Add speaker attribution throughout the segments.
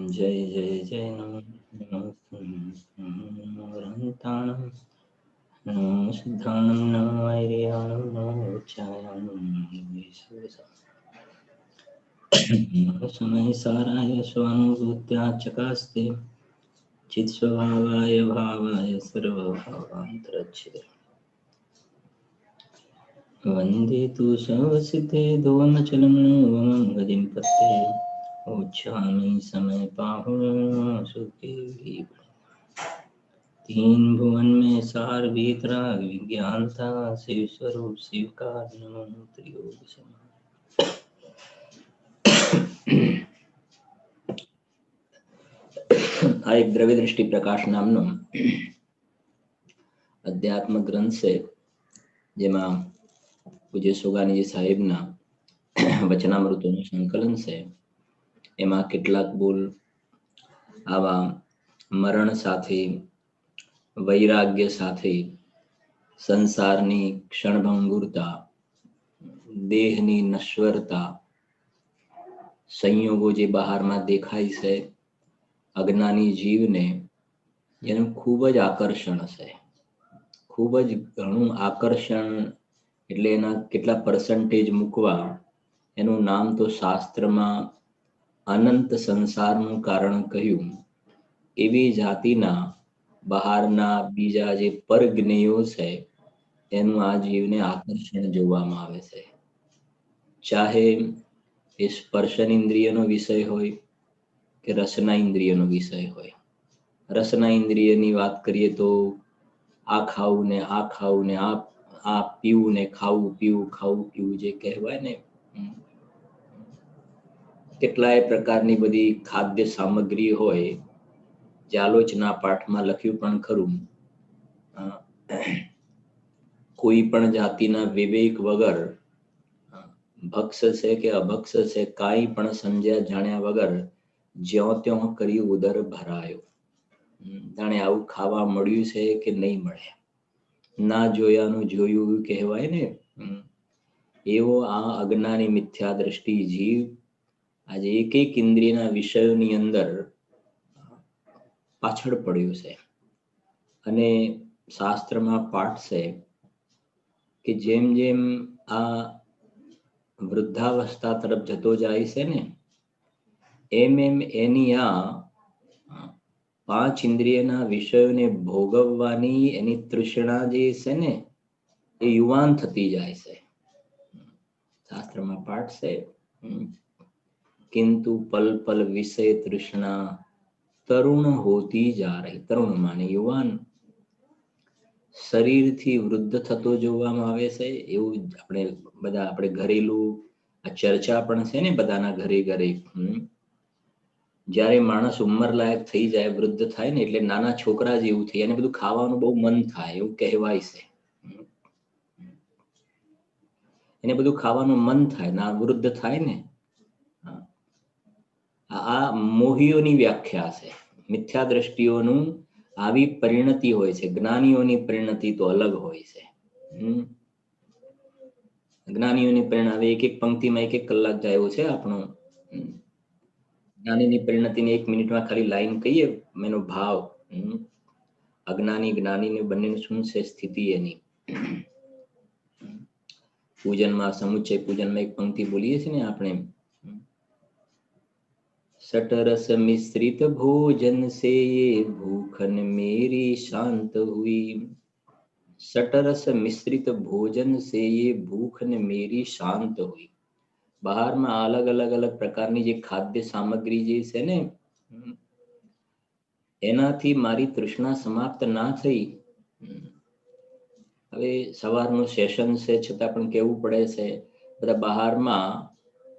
Speaker 1: जय जय जय नमो रन्ताणं नमो सिद्धाणं नमो वैर्याणं नमो उच्चायाणं समये साराय स्वानुभूत्या चकास्ते चित्स्वभावाय भावाय सर्वभावान्तरच्छिदे वन्दे तु सर्वसिद्धे दोमचलं नोमं गतिं पत्ते उच्छामि समय पाहु सुखी तीन भुवन में सार भीतराग विज्ञान था शिव स्वरूप शिव का नमो त्रियोग समान। આ એક દ્રવ્ય દૃષ્ટિ પ્રકાશ નામનો અધ્યાત્મ ગ્રંથ છે, જેમાં પૂજ્ય સોગાનીજી સાહેબના વચનામૃતોનું સંકલન છે. એમાં કેટલાક બોલ આવા મરણ સાથે, વૈરાગ્ય સાથે, સંસારની ક્ષણભંગુરતા, દેહની નશ્વરતા, સંયોગો જે બહારમાં દેખાય છે, અજ્ઞાની જીવને જેનું ખૂબ જ આકર્ષણ છે, ખૂબ જ ઘણું આકર્ષણ, એટલે એના કેટલા પર્સન્ટેજ મૂકવા, એનું નામ તો શાસ્ત્રમાં અનંત સંસારનું કારણ કહ્યું. એવી જાતિના બહારના બીજા જે પરજ્ઞેયો છે, એનું આ જીવને આકર્ષણ જોવામાં આવે છે. ચાહે એ સ્પર્શન ઇન્દ્રિયનો વિષય હોય કે રસના ઇન્દ્રિયનો વિષય હોય. રસના ઇન્દ્રિયની વાત કરીએ તો આ ખાવું ને આ ખાવું ને આ પીવું ને ખાવું પીવું ખાવું પીવું જે કહેવાય ને, કેટલાય પ્રકારની બધી ખાદ્ય સામગ્રી હોય. જે આલોચના પાઠમાં લખ્યું પણ ખરું, કોઈ પણ જાતિના વિવેક વગર ભક્ષ છે કે અભક્ષ છે, કાંઈ પણ સમજ્યા જાણ્યા વગર જ્યો ત્યો કરી ઉદર ભરાયો. જાણે આવું ખાવા મળ્યું છે કે નહીં મળે, ના જોયાનું જોયું કહેવાય ને. એવો આ અજ્ઞાની મિથ્યા દ્રષ્ટિ જીવ આજે એક એક ઇન્દ્રિયના વિષયોની અંદર પાછળ પડ્યું છે. અને શાસ્ત્રમાં પાઠ છે કે જેમ જેમ આ વૃદ્ધાવસ્થા તરફ જતો જાય છે ને, એમ એમ એની આ પાંચ ઇન્દ્રિયના વિષયોને ભોગવવાની એની તૃષ્ણા જે છે ને, એ યુવાન થતી જાય છે. શાસ્ત્રમાં પાઠ છે, કિંતુ પલ પલ વિષય તૃષ્ણા તરુણ હોતી જા રહી. તરુણ માને યુવાન, શરીરથી વૃદ્ધ થતો જોવામાં આવે છે. એવું આપણે ઘરેલું આ ચર્ચા પણ છે ને બધાના ઘરે ઘરે. જ્યારે માણસ ઉંમર લાયક થઈ જાય, વૃદ્ધ થાય ને, એટલે નાના છોકરા જેવું થઈ, એને બધું ખાવાનું બહુ મન થાય એવું કહેવાય છે. એને બધું ખાવાનું મન થાય ના વૃદ્ધ થાય ને. આ મોહીઓની વ્યાખ્યા છે. મિથ્યા દ્રષ્ટિઓનું આવી પરિણતિ હોય છે. જ્ઞાનીઓની પરિણતિ તો અલગ હોય છે. જ્ઞાનીઓની પરિણતિ એક એક પંક્તિમાં એક એક કલાક જાય એવું છે આપણું. જ્ઞાનીની પરિણતિને 1 મિનિટમાં ખાલી લાઈન કહીએ એનો ભાવ. અજ્ઞાની જ્ઞાનીને બંનેની શું છે સ્થિતિ એની. પૂજનમાં સમુચ્ચય પૂજનમાં એક પંક્તિ બોલીએ છીએ ને આપણે, सटरस मिश्रित भोजन से ये भूखन मेरी शांत हुई. सटरस मिश्रित भोजन से ये भूखन मेरी शांत हुई. બહારમાં અલગ અલગ અલગ પ્રકારની જે ખાદ્ય સામગ્રી જે છે ને, એનાથી મારી તૃષ્ણા સમાપ્ત ના થઈ. હવે સવારનું સેશન છે છતાં પણ કેવું પડે છે, બધા બહારમાં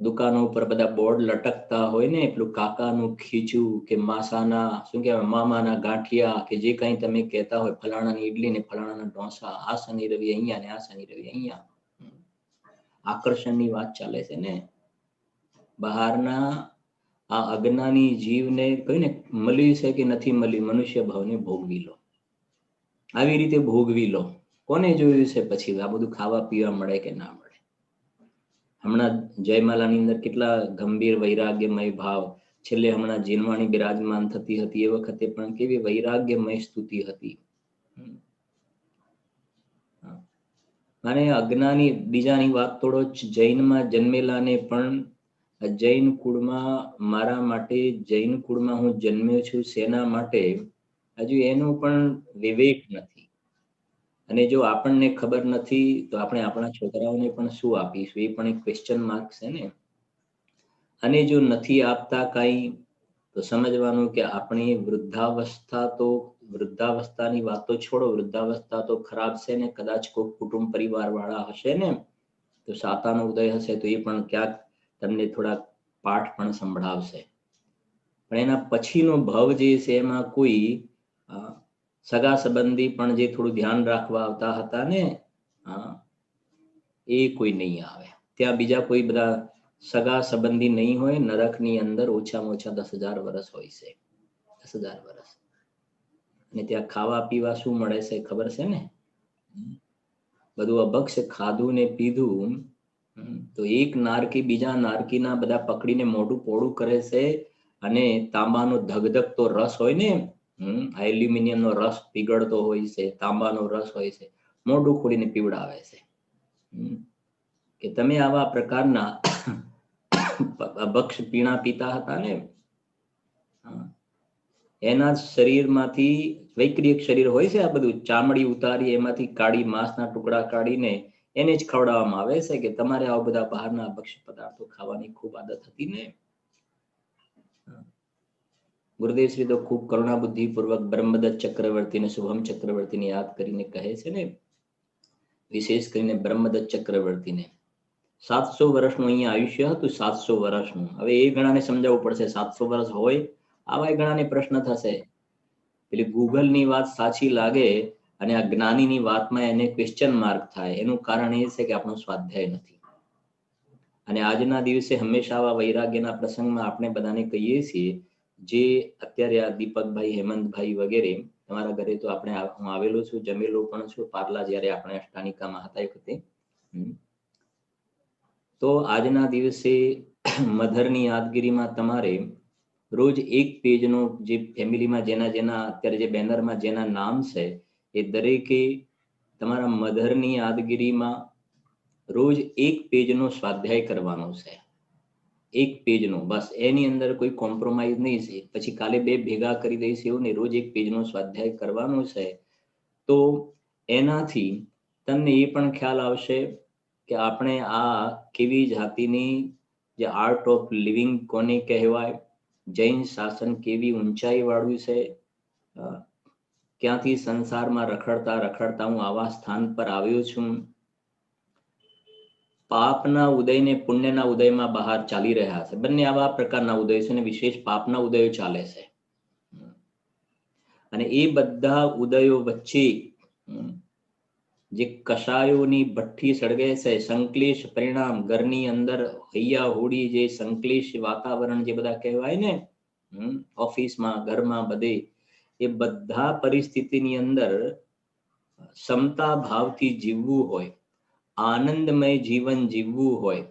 Speaker 1: દુકાનો ઉપર બધા બોર્ડ લટકતા હોય ને, પેલું કાકાનું ખીચું કે માસાના શું કહેવાય મામાના ગાંઠિયા કે જે કંઈ તમે કહેતા હોય, ફલાણાની ઈડલી ને ફલાણાના ઢોસા, આ શનિ રવિ અહીંયા ને આ શનિ રવિ અહીંયા. આકર્ષણની વાત ચાલે છે ને. બહારના આ અજ્ઞાની જીવને કહ્યું ને, મળ્યું છે કે નથી મળ્યું, મનુષ્ય ભાવને ભોગવી લો. આવી રીતે ભોગવી લો. કોને જોયું છે પછી આ બધું ખાવા પીવા મળે કે ના મળે. હમણાં જયમાલાની અંદર કેટલા ગંભીર વૈરાગ્યમય ભાવ છેલ્લે હમણાં જીનવાણી બિરાજમાન થતી હતી એ વખતે પણ કેવી વૈરાગ્યમય સ્તુતિ હતી. અને અજ્ઞાની, બીજાની વાત તોડો, જૈનમાં જન્મેલાને પણ જૈન કુળમાં મારા માટે, જૈન કુળમાં હું જન્મ્યો છું શેના માટે, હજુ એનો પણ વિવેક નથી. અને જો આપણને ખબર નથી તો આપણે આપણા છોકરાઓને પણ શું આપીશું, એ પણ એક ક્વેશ્ચન માર્ક છે ને. અને જો નથી આપતા કાંઈ તો સમજવાનું કે આપણી વૃદ્ધાવસ્થા, તો વૃદ્ધાવસ્થાની વાત તો છોડો, વૃદ્ધાવસ્થા તો ખરાબ છે ને. કદાચ કોઈ કુટુંબ પરિવાર વાળા હશે ને તો સાતાનો ઉદય હશે તો એ પણ ક્યાંક તમને થોડા પાઠ પણ સંભળાવશે. પણ એના પછીનો ભાવ જે છે એમાં કોઈ સગા સંબંધી પણ જે થોડું ધ્યાન રાખવા આવતા હતા ને, એ કોઈ નહીં આવે. ત્યાં બીજા કોઈ બધા સગા સંબંધી નહીં હોય. નરકની અંદર ઓછામાં ઓછા 10,000 વર્ષ હોય છે, 10,000 વર્ષ. અને ત્યાં ખાવા પીવા શું મળે છે ખબર છે ને? બધું અભક્ષ ખાધું ને પીધું. તો એક નારકી બીજા નારકીના બધા પકડીને મોઢું પોળું કરે છે. અને તાંબાનો ધગધગતો રસ હોય ને, એલ્યુમિનિયમનો રસ પીગળતો હોય છે, તાંબાનો રસ હોય છે, મોઢું ખોલીને પીવડાવે છે કે તમે આવા પ્રકારના અભક્ષ પીણા પીતા હતા ને, એના શરીરમાંથી, વૈક્રિયક શરીર હોય છે આ બધું, ચામડી ઉતારી એમાંથી કાઢી માંસના ટુકડા કાઢીને એને જ ખવડાવવામાં આવે છે કે તમારે આવા બધા બહારના ભક્ષ્ય પદાર્થો ખાવાની ખૂબ આદત હતી ને. ગુરુદેવ શ્રી તો ખૂબ કરુણા બુદ્ધિ પૂર્વક બ્રહ્મદત્ત ચક્રવર્તીને, શુભમ ચક્રવર્તીને યાદ કરીને કહે છે ને, વિશેષ કરીને બ્રહ્મદત્ત ચક્રવર્તીને 700 વર્ષનું અહીંયા આયુષ્ય હતું, 700 વર્ષનું. હવે એ ઘણાને સમજાવવું પડશે 700 વર્ષ હોય. આવા ઘણાને પ્રશ્ન થશે. એટલે ગૂગલની વાત સાચી લાગે અને આ જ્ઞાનીની વાતમાં એને ક્વેશ્ચન માર્ક થાય. એનું કારણ એ છે કે આપણો સ્વાધ્યાય નથી. અને આજના દિવસે હંમેશા આવા વૈરાગ્યના પ્રસંગમાં આપણે બધાને કહીએ છીએ, જે અત્યારે આ દીપકભાઈ, હેમંતભાઈ વગેરે, તમારા ઘરે તો આપણે, હું આવેલો છું, જમેલો પણ છું પાર્લા, જ્યારે આપણે અષ્ટાનિકામાં હતા એ વખતે. તો આજના દિવસે મધરની યાદગીરીમાં તમારે રોજ એક પેજનો, જે ફેમિલીમાં જેના અત્યારે જે બેનરમાં જેના નામ છે એ દરેકે તમારા મધરની યાદગીરીમાં રોજ એક પેજનો સ્વાધ્યાય કરવાનો છે. એક પેજનો બસ, એની અંદર કોઈ કોમ્પ્રોમાઇઝ નહીં છે. પછી કાલે બે ભેગા કરી દઈશ એવું નહીં, રોજ એક પેજનો સ્વાધ્યાય કરવાનો છે. તો એનાથી તમને એ પણ ખ્યાલ આવશે કે આપણે આ કેવી જાતિની, જે આર્ટ ઓફ લિવિંગ કોને કહેવાય, જૈન શાસન કેવી ઊંચાઈ વાળું છે, ક્યાંથી સંસારમાં રખડતા રખડતા હું આવા સ્થાન પર આવ્યો છું. પાપના ઉદય ને પુણ્યના ઉદયમાં બહાર ચાલી રહ્યા છે. બંને આવા પ્રકારના ઉદય છે અને વિશેષ પાપના ઉદયો ચાલે છે. અને એ બધા ઉદયો વચ્ચે જે કષાયોની ભઠ્ઠી સળગે છે, સંક્લેશ પરિણામ, ઘરની અંદર હૈયા હોડી, જે સંક્લેશ વાતાવરણ જે બધા કહેવાય ને, ઓફિસમાં, ઘરમાં, બધે, એ બધા પરિસ્થિતિની અંદર સમતા ભાવથી જીવવું હોય, આનંદમય જીવન જીવવું હોય,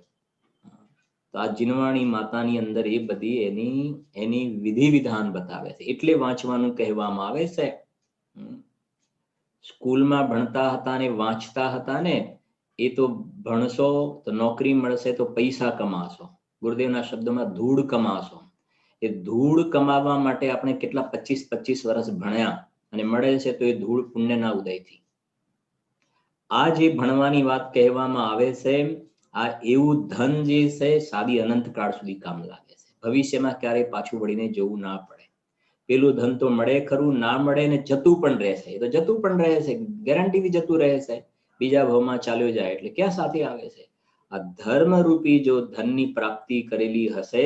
Speaker 1: તો આ જીનવાણી માતાની અંદર એ બધી એની વિધિ વિધાન બતાવે છે. એટલે વાંચવાનું કહેવામાં આવે છે. સ્કૂલમાં ભણતા હતા ને વાંચતા હતા ને, એ તો ભણશો તો નોકરી મળશે તો પૈસા કમાશો. ગુરુદેવના શબ્દોમાં ધૂળ કમાશો. એ ધૂળ કમાવા માટે આપણે કેટલા 25 વર્ષ ભણ્યા અને મળે છે તો એ ધૂળ પુણ્યના ઉદયથી. આ જે ભણવાની વાત કહેવામાં આવે છે, આ એવું ધન જે છે સાદી અનંતકાળ સુધી કામ લાગે છે. ભવિષ્યમાં ક્યારેય પાછું વળીને જવું ના પડે. પેલું ધન તો મળે ખરું, ના મળે ને જતું પણ રહેશે. એ તો જતું પણ રહે છે, ગેરંટીથી જતું રહે છે. બીજા ભાવમાં ચાલ્યો જાય એટલે ક્યાં સાથે આવે છે. આ ધર્મરૂપી જો ધનની પ્રાપ્તિ કરેલી હશે,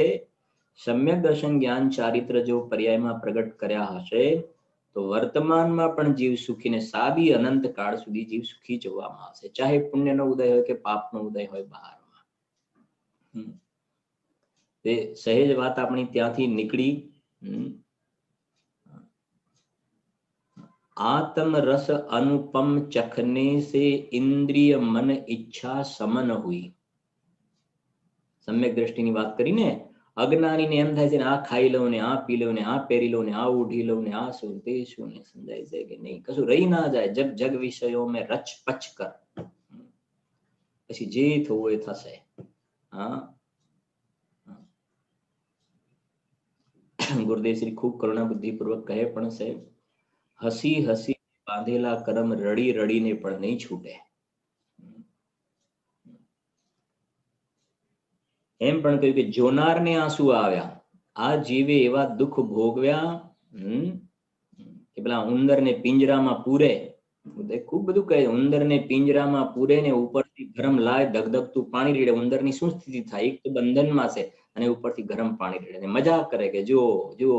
Speaker 1: સમ્યક દર્શન જ્ઞાન ચારિત્ર જો પર્યાયમાં પ્રગટ કર્યા હશે, તો વર્તમાનમાં પણ જીવ સુખીને સાદી અનંત કાળ સુધી જીવ સુખી જોવામાં આવશે. ચાહે પુણ્યનો ઉદય હોય કે પાપનો ઉદય હોય બહારમાં. તે સહેજ વાત આપણી ત્યાંથી નીકળી. आत्म रस अनुपम चखने से इंद्रिय मन इच्छा समन हुई. सम्यक दृष्टिની વાત કરીને અજ્ઞાનીને એમ થાય છે ને આ ખાઈ લઉં ને આ પી લઉં ને આ પહેરી લઉં ને આ ઉઠી લઉં ને આ શું તે શું ને સમજાય છે કે નહીં, કશું રહી ના જાય. જગ જગ વિષયો મેં રચ પચ કર, પછી જે થવું એ થશે. હા, ગુરુદેવ શ્રી ખૂબ કરુણા બુદ્ધિપૂર્વક કહે પણ છે, હસી હસી બાંધેલા કરમ રડી રડીને પણ નહીં છૂટે. એમ પણ કહ્યું કે જોનારને આંસુ આવ્યા, આ જીવે એવા દુઃખ ભોગવ્યા કે પેલા ઉંદરને પિંજરામાં પૂરે. ખૂબ બધું કહે, ઉંદરને પિંજરામાં પૂરે ને ઉપરથી ગરમ લાય ધગધગતું પાણી રેડે. ઉંદરની શું સ્થિતિ થાય? એક તો બંધનમાં છે અને ઉપરથી ગરમ પાણી રેડે, મજા કરે કે જો જો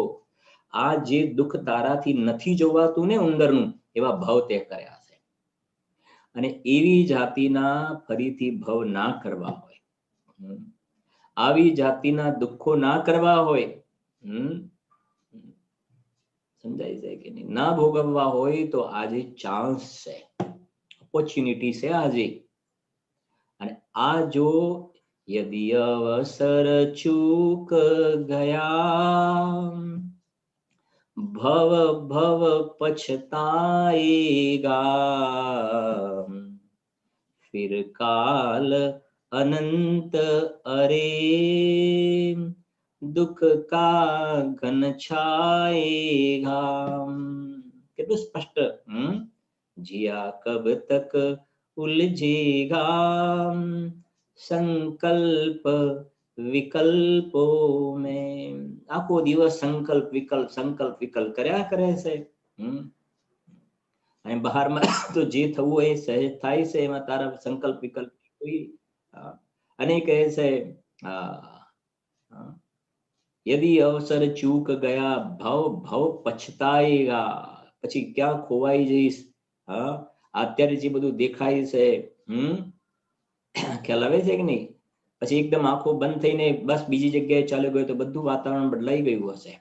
Speaker 1: આ જે દુઃખ તારાથી નથી જોવાતું ને ઉંદરનું, એવા ભાવ તે કર્યા છે. અને એવી જાતિના ફરીથી ભવ ના કરવા હોય, આવી જાતિના દુઃખો ના કરવા હોય, સમજાય છે કે નહીં, ના ભોગવવા હોય તો આજે ચાન્સ છે, ઓપોર્ચ્યુનિટી છે આજે. અને આ જો યદિ અવસર ચૂક ગયા, ભવ ભવ પછતાएगा, फिर काल अनंत अरे दुख का घन छाएगा. કેટલું સ્પષ્ટ. जिया कब तक उलझेगा संकल्प વિકલ્પો મેં. આખો દિવસ સંકલ્પ વિકલ્પ કર્યા કરે છે. અને બહારમાં તો જે થવું હોય એ સહેજ થાય છે, એમાં તારા સંકલ્પ વિકલ્પ કોઈ. અને કહે છે યદિ અવસર ચૂક ગયા, ભવ ભવ પછતાएगा, પછી ક્યાં ખોવાઈ જઈશ. અત્યારે જે બધું દેખાય છે, ખ્યાલ આવે છે કે નહીં, પછી એકદમ આંખો બંધ થઈને બસ બીજી જગ્યાએ ચાલ્યો ગયો તો બધું વાતાવરણ બદલાઈ ગયું હશે.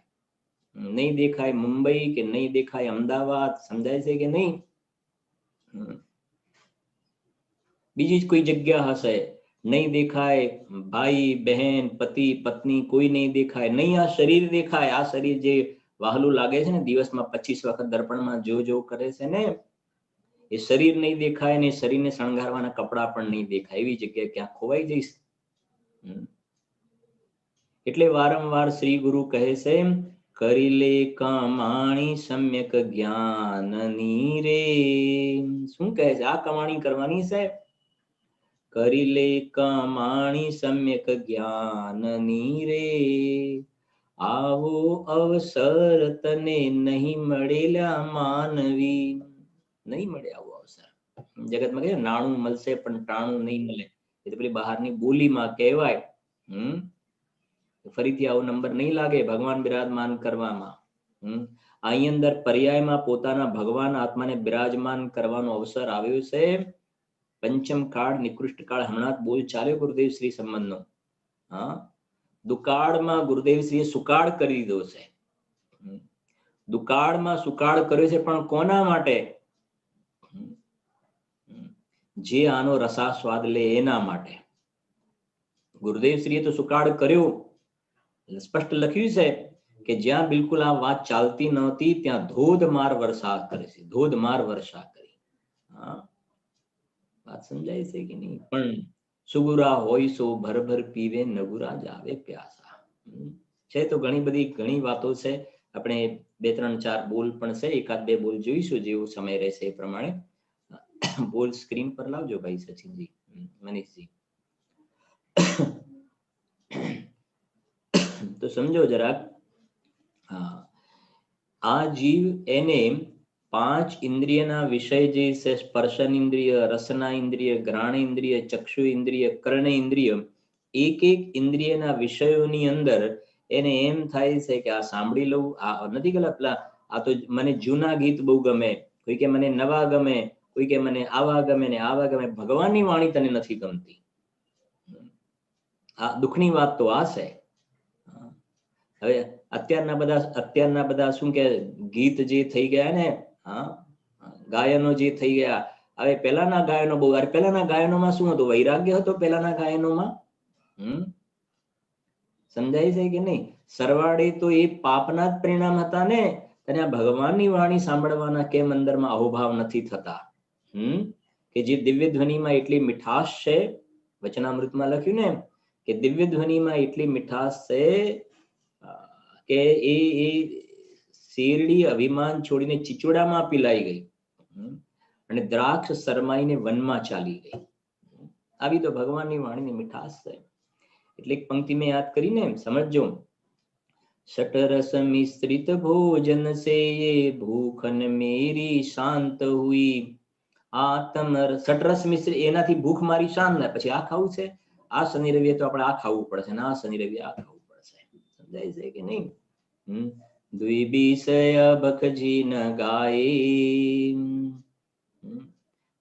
Speaker 1: નહીં દેખાય મુંબઈ કે નહીં દેખાય અમદાવાદ, સમજાય છે કે નહીં, બીજી જ કોઈ જગ્યા હશે. નહીં દેખાય ભાઈ બહેન પતિ પત્ની, કોઈ નહીં દેખાય. નહીં આ શરીર દેખાય. આ શરીર જે વહાલું લાગે છે ને, દિવસમાં 25 વખત દર્પણમાં જો કરે છે ને, એ શરીર નહીં દેખાય ને શરીરને શણગારવાના કપડા પણ નહીં દેખાય. એવી જગ્યાએ ક્યાં ખોવાઈ જઈશ. એટલે વારંવાર શ્રી ગુરુ કહે છે, કરી લે કમાણી સમ્યક જ્ઞાનની રે. શું કહે છે? આ કમાણી કરવાની છે. કરી લે કમાણી સમ્યક જ્ઞાનની રે, આવો અવસર તને નહીં મળેલા માનવી. નહીં મળે આવો અવસર. જગતમાં કહે નાણું મળશે પણ ટાણું નહીં મળે, એ તો પેલી બહારની બોલીમાં કહેવાય. ફરીથી આવો નંબર નહીં લાગે ભગવાન બિરાજમાન કરવામાં. અહીં અંદર પર્યાયમાં પોતાના ભગવાન આત્માને બિરાજમાન કરવાનો અવસર આવ્યો છે. પંચમ કાળ નિકૃષ્ટ કાળ, હમણાં બોલ ચાલ્યો ગુરુદેવ શ્રી સંબંધનો. દુકાળમાં ગુરુદેવ શ્રીએ સુકાળ કરી દીધો છે. દુકાળમાં સુકાળ કર્યો છે, પણ કોના માટે? જે આનો રસાસ્વાદ લે એના માટે. ગુરુદેવ શ્રીએ તો સુકાળ કર્યો, સ્પષ્ટ લખ્યું છે કે જ્યાં બિલકુલ આ વાત ચાલતી નહોતી ત્યાં ધોધમાર વરસાદ કરે છે, ધોધમાર વર્ષા કરી. વાત સમજાય છે કે નહીં? પણ સુગુરા હોય સો ભરભર પીવે, નગુરા જાવે પ્યાસા. છે તો ઘણી વાતો છે. આપણે 2 3 4 બોલ પણ છે, એકાદ 2 બોલ જોઈશું જેવો સમય રહેશે એ પ્રમાણે. બોલ સ્ક્રીન પર લાવજો ભાઈ સચિનજી, મનીષજી. તો સમજો જરાક. આ જીવ એને 5 ઇન્દ્રિયના વિષય જે છે, સ્પર્શન ઇન્દ્રિય, રસના ઇન્દ્રિય, ઘ્રાણ ઇન્દ્રિય, ચક્ષુ ઇન્દ્રિય, કર્ણ ઇન્દ્રિય, એક ઇન્દ્રિયના વિષયોની અંદર એને એમ થાય છે કે આ સાંભળી લઉં. આ નથી કે પેલા આ તો મને જૂના ગીત બહુ ગમે, કોઈ કે મને નવા ગમે, કોઈ કે મને આવા ગમે ને આવા ગમે. ભગવાનની વાણી તને નથી ગમતી. આ દુઃખની વાત તો આ છે. હવે અત્યારના બધા શું કે ગીત જે થઈ ગયા ને, ગાયનો જે થઈ ગયા. હવે પેલાના ગાયનો બહુ, પેલાના ગાયનોમાં શું હતું? વૈરાગ્ય હતો પેલાના ગાયનોમાં. સમજાય છે કે નહીં? સરવાળે તો એ પાપના જ પરિણામ હતા ને. અને આ ભગવાનની વાણી સાંભળવાના કેમ અંદરમાં અહોભાવ નથી થતા? કે જે દિવ્ય ધ્વનિમાં એટલી મીઠાશ છે, વચનામૃતમાં લખ્યું ને કે દિવ્ય ધ્વનિમાં એટલી મીઠાશ છે કે એ શેરડી અભિમાન છોડીને ચીચોડામાં પીલાઈ ગઈ અને દ્રાક્ષ શરમાઈને વનમાં ચાલી ગઈ. આવી તો ભગવાનની વાણીની મીઠાશ છે. એટલે એક પંક્તિ મેં યાદ કરીને સમજજો. शटरस मिश्रित भोजन से ये भूखन मेरी शांत हुई. શટરસ મિશ્રિત એનાથી ભૂખ મારી શાંત થાય. પછી આ ખાવું છે, આ શનિ રવિ તો આપણે આ ખાવું પડશે, આ શનિ રવિ આ ખાવું પડશે. સમજાય છે કે નહીં? દ્વિબીષય બખજી ન ગાય,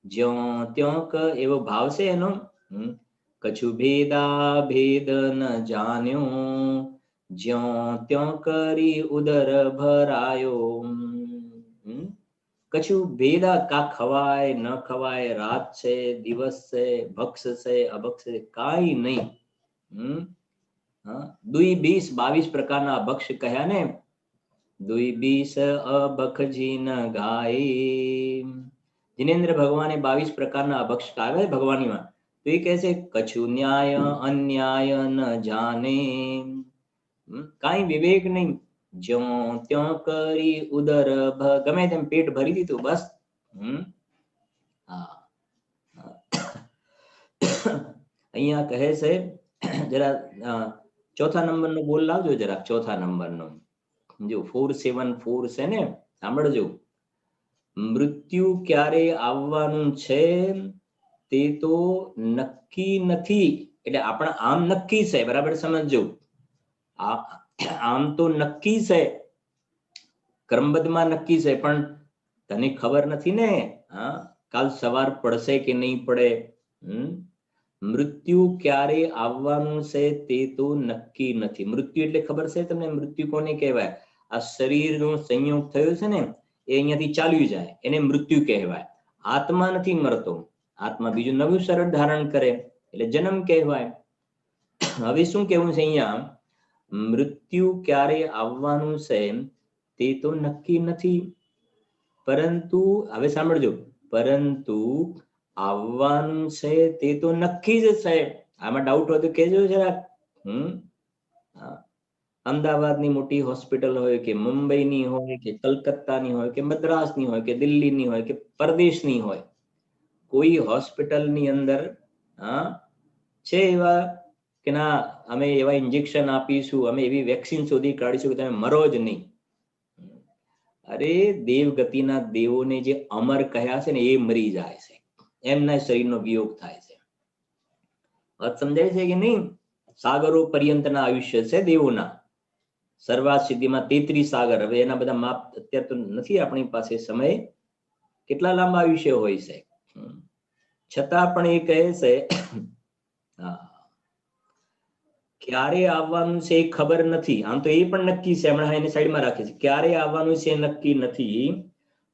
Speaker 1: જ્યો ત્યોક એવો ભાવ છે એનો. કछु ભેદા ભેદ ન જાણ્યો, જ્યો ત્યો કરી ઉદર ભરાયો. કશું ભેદા, કા ખવાય ન ખવાય, રાત છે દિવસ છે, ભક્ષ છે અભક્ષ છે, કાંઈ નહીં. દ્વિબીસ 22 પ્રકારના અભક્ષ કહ્યા ને. દ્વિબીસ અભક્ષજી ન ગાય. જિનેન્દ્ર ભગવાને 22 પ્રકારના અભક્ષ કાવ્યા ભગવાનની માં. તો એ કહે છે કछु ન્યાય અન્યાય ન જાને, કાંઈ વિવેક નહીં, જ્યો ત્યો કરી ઉદર ગમે તેમ પેટ ભરી દીધું બસ. અહીંયા કહે છે જરા ચોથા નંબરનો બોલ લાવજો જરાક. ચોથા નંબરનો જો 474 છે ને, સાંભળજો. મૃત્યુ ક્યારે આવવાનું છે તે તો નક્કી નથી. એટલે આપણા આમ નક્કી છે, બરાબર સમજજો. આમ તો નક્કી છે, ક્રમબદ્ધમાં નક્કી છે, પણ તને ખબર નથી ને કાલ સવાર પડશે કે નહીં પડે. મૃત્યુ ક્યારે આવવાનું છે તે તો નક્કી નથી. મૃત્યુ એટલે ખબર છે તમને? મૃત્યુ કોને કહેવાય? આ શરીરનો સંયોગ થયો છે ને, એ અહીંયાથી ચાલ્યું જાય, એને મૃત્યુ કહેવાય. આત્મા નથી મરતો, આત્મા બીજું નવું શરીર ધારણ કરે એટલે જન્મ કહેવાય. હવે શું કહેવું છે અહીંયા? મૃત્યુ ક્યારે આવવાનું છે તે તો નક્કી નથી, પરંતુ હવે સાંભળજો, પરંતુ આવવાનું છે તે તો નક્કી જ છે. આમાં ડાઉટ હોય તો કહેજો જરાક. અમદાવાદની મોટી હોસ્પિટલ હોય કે મુંબઈની હોય કે કલકત્તાની હોય કે મદ્રાસની હોય કે દિલ્હીની હોય કે પરદેશની હોય, કોઈ હોસ્પિટલની અંદર છે એવા કે ના અમે એવા ઇન્જેક્શન આપીશું, અમે એવી વેક્સિન શોધી કાઢીશું કે તમે મરો જ નહીં. અરે દેવગતિના દેવોને જે અમર કહ્યા છે ને એ મરી જાય છે, એમના શરીરનો વિયોગ થાય છે. વાત સમજાય છે કે નહીં? સાગરો પર્યંતના આયુષ્ય છે દેવોના. સર્વાત સિદ્ધિમાં 33 સાગર. હવે એના બધા માપ અત્યારે તો નથી આપણી પાસે સમય, કેટલા લાંબા આયુષ્ય હોય છે. છતાં પણ એ કહે છે ક્યારે આવવાનું છે એ ખબર નથી. આમ તો એ પણ નક્કી છે, હમણાં એને સાઈડમાં રાખે છે. ક્યારે આવવાનું છે નક્કી નથી,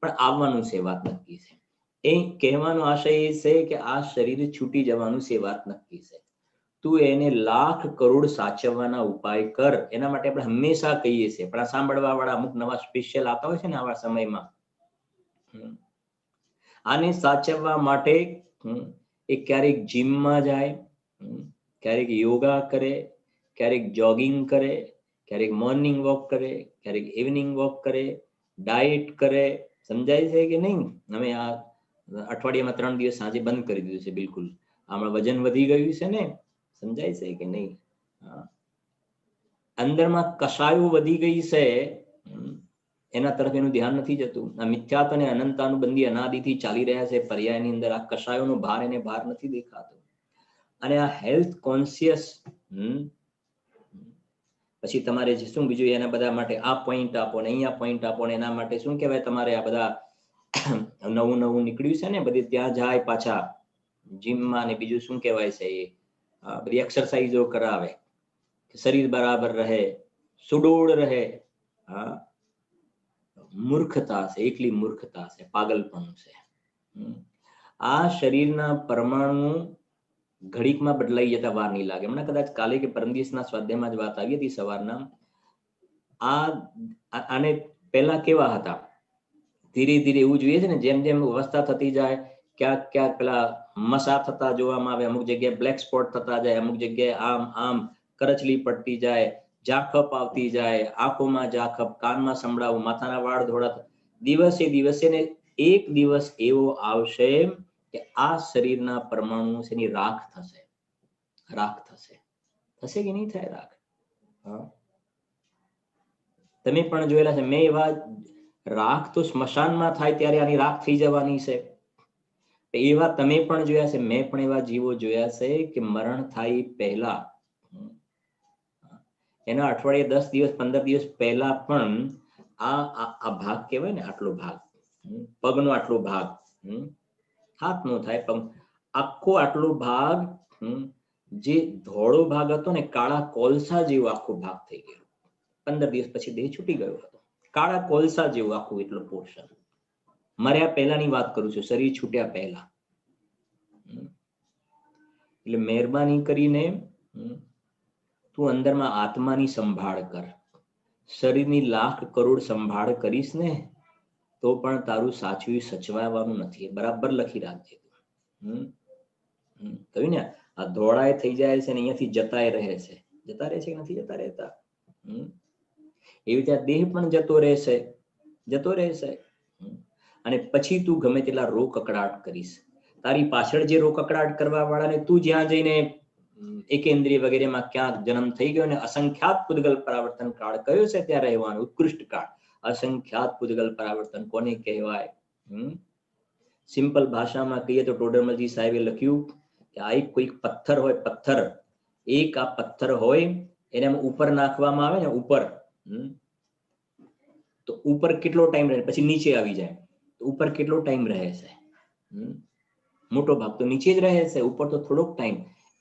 Speaker 1: પણ આવવાનું છે વાત નક્કી છે. એ કહેવાનો આશય એ છે કે આ શરીર છૂટી જવાનું છે વાત નક્કી છે. તું એને લાખ કરોડ સાચવવાના ઉપાય કર. એના માટે આપણે હંમેશા કહીએ છીએ, પણ આ સાંભળવા વાળા અમુક નવા સ્પેશિયલ આવતા હોય છે ને આવા સમયમાં, આને સાચવવા માટે એ ક્યારેક જીમમાં જાય, ક્યારેક યોગા કરે, ક્યારેક જોગિંગ કરે, ક્યારેક મોર્નિંગ વોક કરે, ક્યારેક ઇવનિંગ વોક કરે, ડાયટ કરે. સમજાય છે કે નહીં? અમે આ અઠવાડિયામાં 3 દિવસ સાંજે બંધ કરી દીધું છે બિલકુલ. આમાં વજન વધી ગયું છે ને, સમજાય છે કે નહીં? અંદરમાં કશાયો વધી ગઈ છે, એના તરફ એનું ધ્યાન નથી જતું. આ મિથ્યાત્વ અને અનંતાનુબંધી અનાદિથી ચાલી રહ્યા છે પર્યાયની અંદર. આ કશાયોનો ભાર એને ભાર નથી દેખાતો. અને આ હેલ્થ કોન્શિયસ પછી તમારે શું બીજું એના બધા માટે આ પોઈન્ટ આપો ને અહીંયા પોઈન્ટ આપો ને એના માટે શું કહેવાય તમારે આ બધા નવું નવું નીકળ્યું છે ને, બધી ત્યાં જાય પાછા જીમમાં ને બીજું શું કહેવાય છે એ બધી એક્સરસાઇઝો કરાવે, શરીર બરાબર રહે, સુડોળ રહે. મૂર્ખતા છે, એકલી મૂર્ખતા છે, પાગલપણું છે. આ શરીરના પરમાણુ ઘડીકમાં બદલાઈ જતા વાર નહીં લાગે. હમણાં કદાચ કાલે કે પરમ દિવસના સ્વાધ્યાયમાં જ વાત આવી હતી સવારના. આને પહેલા કેવા હતા, ધીરે ધીરે એવું જોઈએ છે ને, જેમ જેમ અવસ્થા થતી જાય ક્યાંક ક્યાંક પેલા મસા થતા જોવામાં આવે, અમુક જગ્યાએ બ્લેક સ્પોટ થતા જાય, અમુક જગ્યાએ આમ આમ કરચલી પડતી જાય, ઝાખપ આવતી જાય, આંખોમાં ઝાખપ, કાનમાં સંભળાવું, માથાના વાળ ધોળા. દિવસે દિવસે ને એક દિવસ એવો આવશે કે આ શરીરના પરમાણુ એની રાખ થશે. રાખ થશે. થશે કે નહીં થાય રાખ? તમે પણ જોયેલા છે. મેં એવા રાખ તો સ્મશાનમાં થાય ત્યારે આની રાખ થઈ જવાની છે. એવા તમે પણ જોયા છે, મેં પણ એવા જીવો જોયા છે કે મરણ થાય પહેલા, એના અઠવાડિયે 10 દિવસ 15 દિવસ પહેલા પણ આ ભાગ કહેવાય ને, આટલો ભાગ, પગનો આટલો ભાગ, હાથ નો થાય પગ, આખો આટલો ભાગ, જે ધોળો ભાગ હતો ને, કાળા કોલસા જેવો આખો ભાગ થઈ ગયો. 15 દિવસ પછી દેહ છૂટી ગયો હતો. કાળા કોલસા જેવું આખું એટલું પોર્શન. મર્યા પહેલાની વાત કરું છું, શરીર છૂટ્યા પહેલા. એટલે મહેરબાની કરીને તું અંદરમાં આત્માની સંભાળ કર. શરીરની લાખ કરોડ સંભાળ કરીશ ને તો પણ તારું સાચવી સચવાવાનું નથી. બરાબર લખી રાખજે. કહ્યું ને, આ ધોળાય થઈ જાય છે ને અહીંયાથી જતાય રહે છે. જતા રહે છે કે નથી જતા રહેતા? એવી રીતે આ દેહ પણ જતો રહેશે, જતો રહેશે. અને પછી તું ગમે તેટલા રોગ કકડાટ કરીશ, તારી પાછળ જે રોગ કકડાટ કરવા વાળાને તું જ્યાં જઈને એકેન્દ્રિય વગેરેમાં ક્યાંક જન્મ થઈ ગયો ને અસંખ્યાત પૂદગલ પરાવર્તન કાળ કયો છે ત્યાં રહેવાનું, ઉત્કૃષ્ટ કાળ. અસંખ્યાત પૂદગલ પરાવર્તન કોને કહેવાય? સિમ્પલ ભાષામાં કહીએ તો ટોડરમલજી સાહેબે લખ્યું કે આ એક કોઈ પથ્થર હોય, પથ્થર, એક આ પથ્થર હોય, એને ઉપર નાખવામાં આવે ને, ઉપર, તો ઉપર કેટલો ટાઈમ રહે, પછી નીચે આવી જાય તો ઉપર કેટલો ટાઈમ રહે છે? મોટો ભાગ તો નીચે જ રહે છે, ઉપર તો થોડોક ટાઈમ.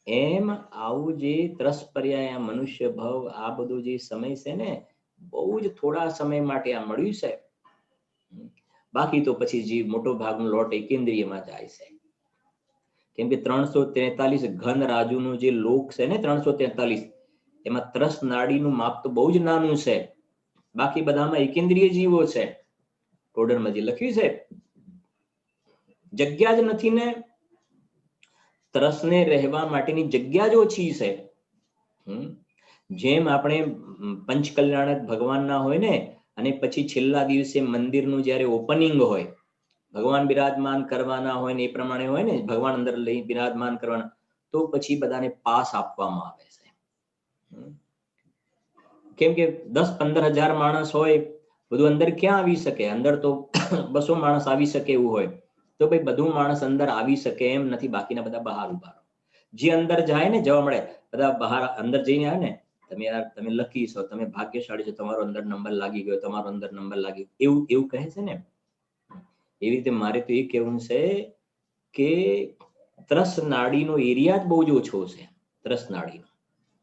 Speaker 1: એમ આવું જે ત્રસ પર્યાય મનુષ્ય ભાવ, આ બધું જે સમય છે ને, બહુ જ થોડા સમય માટે આ મળ્યું છે. બાકી તો પછી જીવ મોટો ભાગનો લોટ એકેન્દ્રિયમાં જાય છે. કેમ કે 343 ઘન રાજુનું જે લોક છે ને, 343, એમાં ત્રસ નાડીનું માપ તો બહુ જ નાનું છે. બાકી બધામાં એકેન્દ્રિય જીવો છે. ટોડરમાં જે લખ્યું છે, જગ્યા જ નથી ને, ત્રસને રહેવા માટેની જગ્યા જ ઓછી છે. જેમ આપણે પંચકલ્યાણક ભગવાનના હોય ને, અને પછી છેલ્લા દિવસે મંદિરનું જ્યારે ઓપનિંગ હોય, ભગવાન બિરાજમાન કરવાના હોય ને, એ પ્રમાણે હોય ને, ભગવાન અંદર લઈ બિરાજમાન કરવાના, તો પછી બધાને પાસ આપવામાં આવે છે. કેમ કે 10-15 હજાર માણસ હોય, બધું અંદર ક્યાં આવી શકે? અંદર તો 200 માણસ આવી શકે એવું હોય, તો ભાઈ બધું માણસ અંદર આવી શકે એમ નથી. બાકીના બધા બહાર ઉભા. જે અંદર જાય ને, જવા મળે, બધા બહાર અંદર જઈને આવે ને, તમે લકી છો, તમે ભાગ્યશાળી છો, તમારો અંદર નંબર લાગી ગયો, તમારો અંદર નંબર લાગી ગયો, એવું કહે છે ને. એવી રીતે મારે તો એ કહેવું છે કે ત્રસ નાડીનો એરિયા જ બહુ જ ઓછો છે. ત્રસ નાડીનો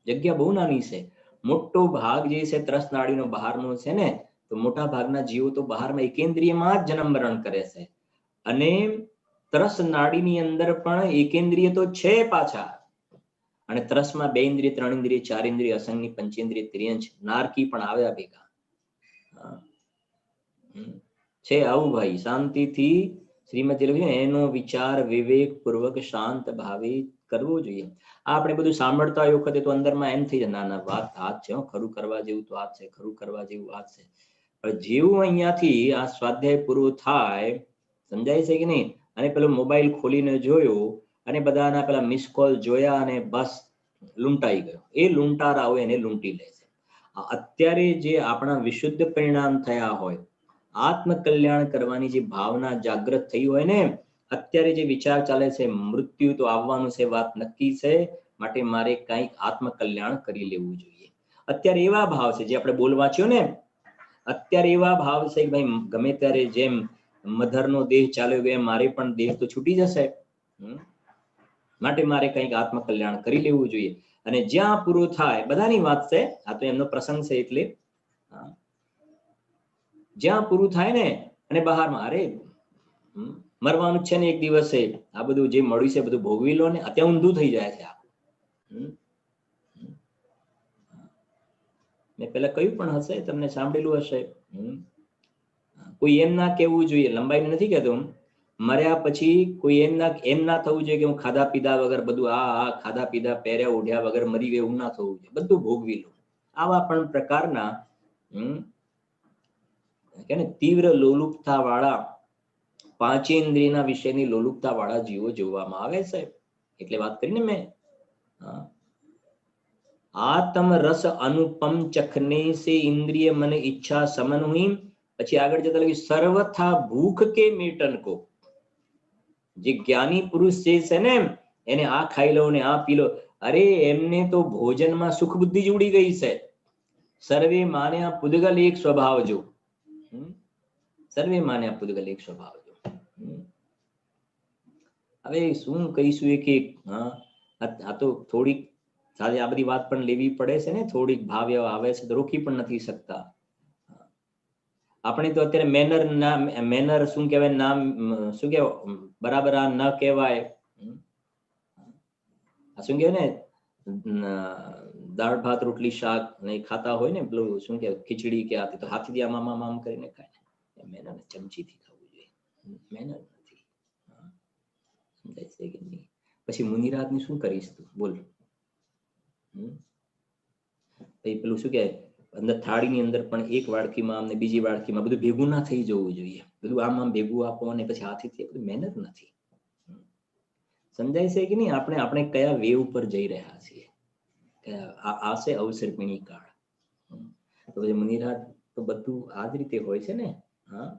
Speaker 1: જગ્યા બહુ નાની છે. મોટો ભાગ જે છે ત્રસ નાડીનો બહારનો છે ને, તો મોટા ભાગના જીવો તો બહારમાં એકેન્દ્રિયમાં જ જન્મ મરણ કરે છે. અને ત્રસ નાડીની અંદર પણ એકેન્દ્રિય તો છે પાછા. અને ત્રસમાં 2 ઇન્દ્રિય, 3 ઇન્દ્રિય, 4 ઇન્દ્રિય, અસંગની પંચેન્દ્રિય, ત્રિયંશ, નારકી પણ આવ્યા ભેગા છે. આવું ભાઈ શાંતિથી શ્રીમતી લખ્યું, એનો વિચાર વિવેક પૂર્વક શાંત ભાવે કરવો જોઈએ. આપણે બધું સાંભળતા હોય વખતે તો અંદરમાં એમ થઈ જાય, ના ના વાત હાથ છે, ખરું કરવા જેવું તો વાત છે, ખરું કરવા જેવું વાત છે. પણ જેવું અહીંયાથી આ સ્વાધ્યાય પૂરો થાય, સમજાય છે કે નહીં? અને પેલો મોબાઈલ ખોલીને જોયો અને બધાના પેલા મિસ કોલ જોયા અને બસ લૂંટાઈ ગયો. એ લૂંટારા હોય એને લૂંટી લે છે. અત્યારે જે આપણા વિશુદ્ધ પરિણામ થયા હોય, આત્મ કલ્યાણ કરવાની જે ભાવના જાગૃત થઈ હોય ને, અત્યારે જે વિચાર ચાલે છે મૃત્યુ તો આવવાનું છે, વાત નક્કી છે, માટે મારે કંઈક આત્મ કલ્યાણ કરી લેવું જોઈએ. અત્યારે એવા ભાવ છે, જે આપણે બોલ વાંચ્યો ને, અત્યારે એવા ભાવ છે કે ભાઈ ગમે ત્યારે જેમ મધરનો દેહ ચાલ્યો ગયો, મારે પણ દેહ તો છૂટી જશે, માટે મારે કંઈક આત્મ કલ્યાણ કરી લેવું જોઈએ. અને જ્યાં પૂરું થાય, બધાની વાત છે, આ તો એમનો પ્રસંગ છે, એટલે જ્યાં પૂરું થાય ને અને બહારમાં, અરે મરવાનું છે ને એક દિવસે, આ બધું જે મળ્યું છે બધું ભોગવી લો ને, અત્યારે ઊંધું થઈ જાય છે આખું. મેં પેલા કયું પણ હશે, તમને સાંભળેલું હશે. કોઈ એમ ના કહેવું જોઈએ, લંબાઈને નથી કહેતો, મર્યા પછી કોઈ એમ ના થવું જોઈએ કે હું ખાધા પીધા વગર બધું આ ખાધા પીધા પહેર્યા ઓઢ્યા વગર મરી ગયું, એવું ના થવું જોઈએ, બધું ભોગવી લો. આવા પણ પ્રકારના કે તીવ્ર લોલુપતા વાળા, પાંચેન્દ્રિયના વિષયની લોલુપતા વાળા જીવો જોવામાં આવે છે. એટલે વાત કરીને મેં આત્મ રસ અનુપમ ચખને સે ઇન્દ્રિય મન ઈચ્છા સમન હુઈ. પછી આગળ જતા લખ્યું સર્વથા ભૂખ કે મેટન કો. જે જ્ઞાની પુરુષ જે છે ને એને આ ખાઈ લો ને આ પી લો, અરે એમને તો ભોજનમાં સુખ બુદ્ધિ જ ઉડી ગઈ છે. સર્વે માન્યા પુદ્ગલ એક સ્વભાવ જો. સર્વે માન્યા પુદ્ગલ એક સ્વભાવ જો. હવે શું કહીશું કે આ તો થોડીક સાથે આ બધી વાત પણ લેવી પડે છે ને, થોડીક ભાવ એવા આવે છે તો રોકી પણ નથી શકતા. આપણે તો અત્યારે મેનર શું કહેવાય, નામ શું કહેવાય, બરાબર આ ન કહેવાય, શું કહેવાય ને, દાળ ભાત રોટલી શાક નહીં ખાતા હોય ને, પેલું શું કહેવાય ખીચડી કે આથી તો હાથથી આમ કરીને ખાય. મેનર ચમચીથી ખાવું જોઈએ, મેનર નથી. સમજાય છે કે નહીં? પછી મુનિરાતની શું કરીશ તું બોલ. પેલું શું કહેવાય, અંદર થાળીની અંદર પણ એક વાડકીમાં અને બીજી વાડકીમાં બધું ભેગું ના થઈ જવું જોઈએ. બધું આમ ભેગું આપો અને પછી હાથીથી, બધું મહેનત નથી. સમજાય છે કે નહીં? આપણે કયા વે ઉપર જઈ રહ્યા છીએ, આ છે અવસર્પિણી કાળ. તો પછી મુનિરાત તો બધું આ જ રીતે હોય છે ને. હા,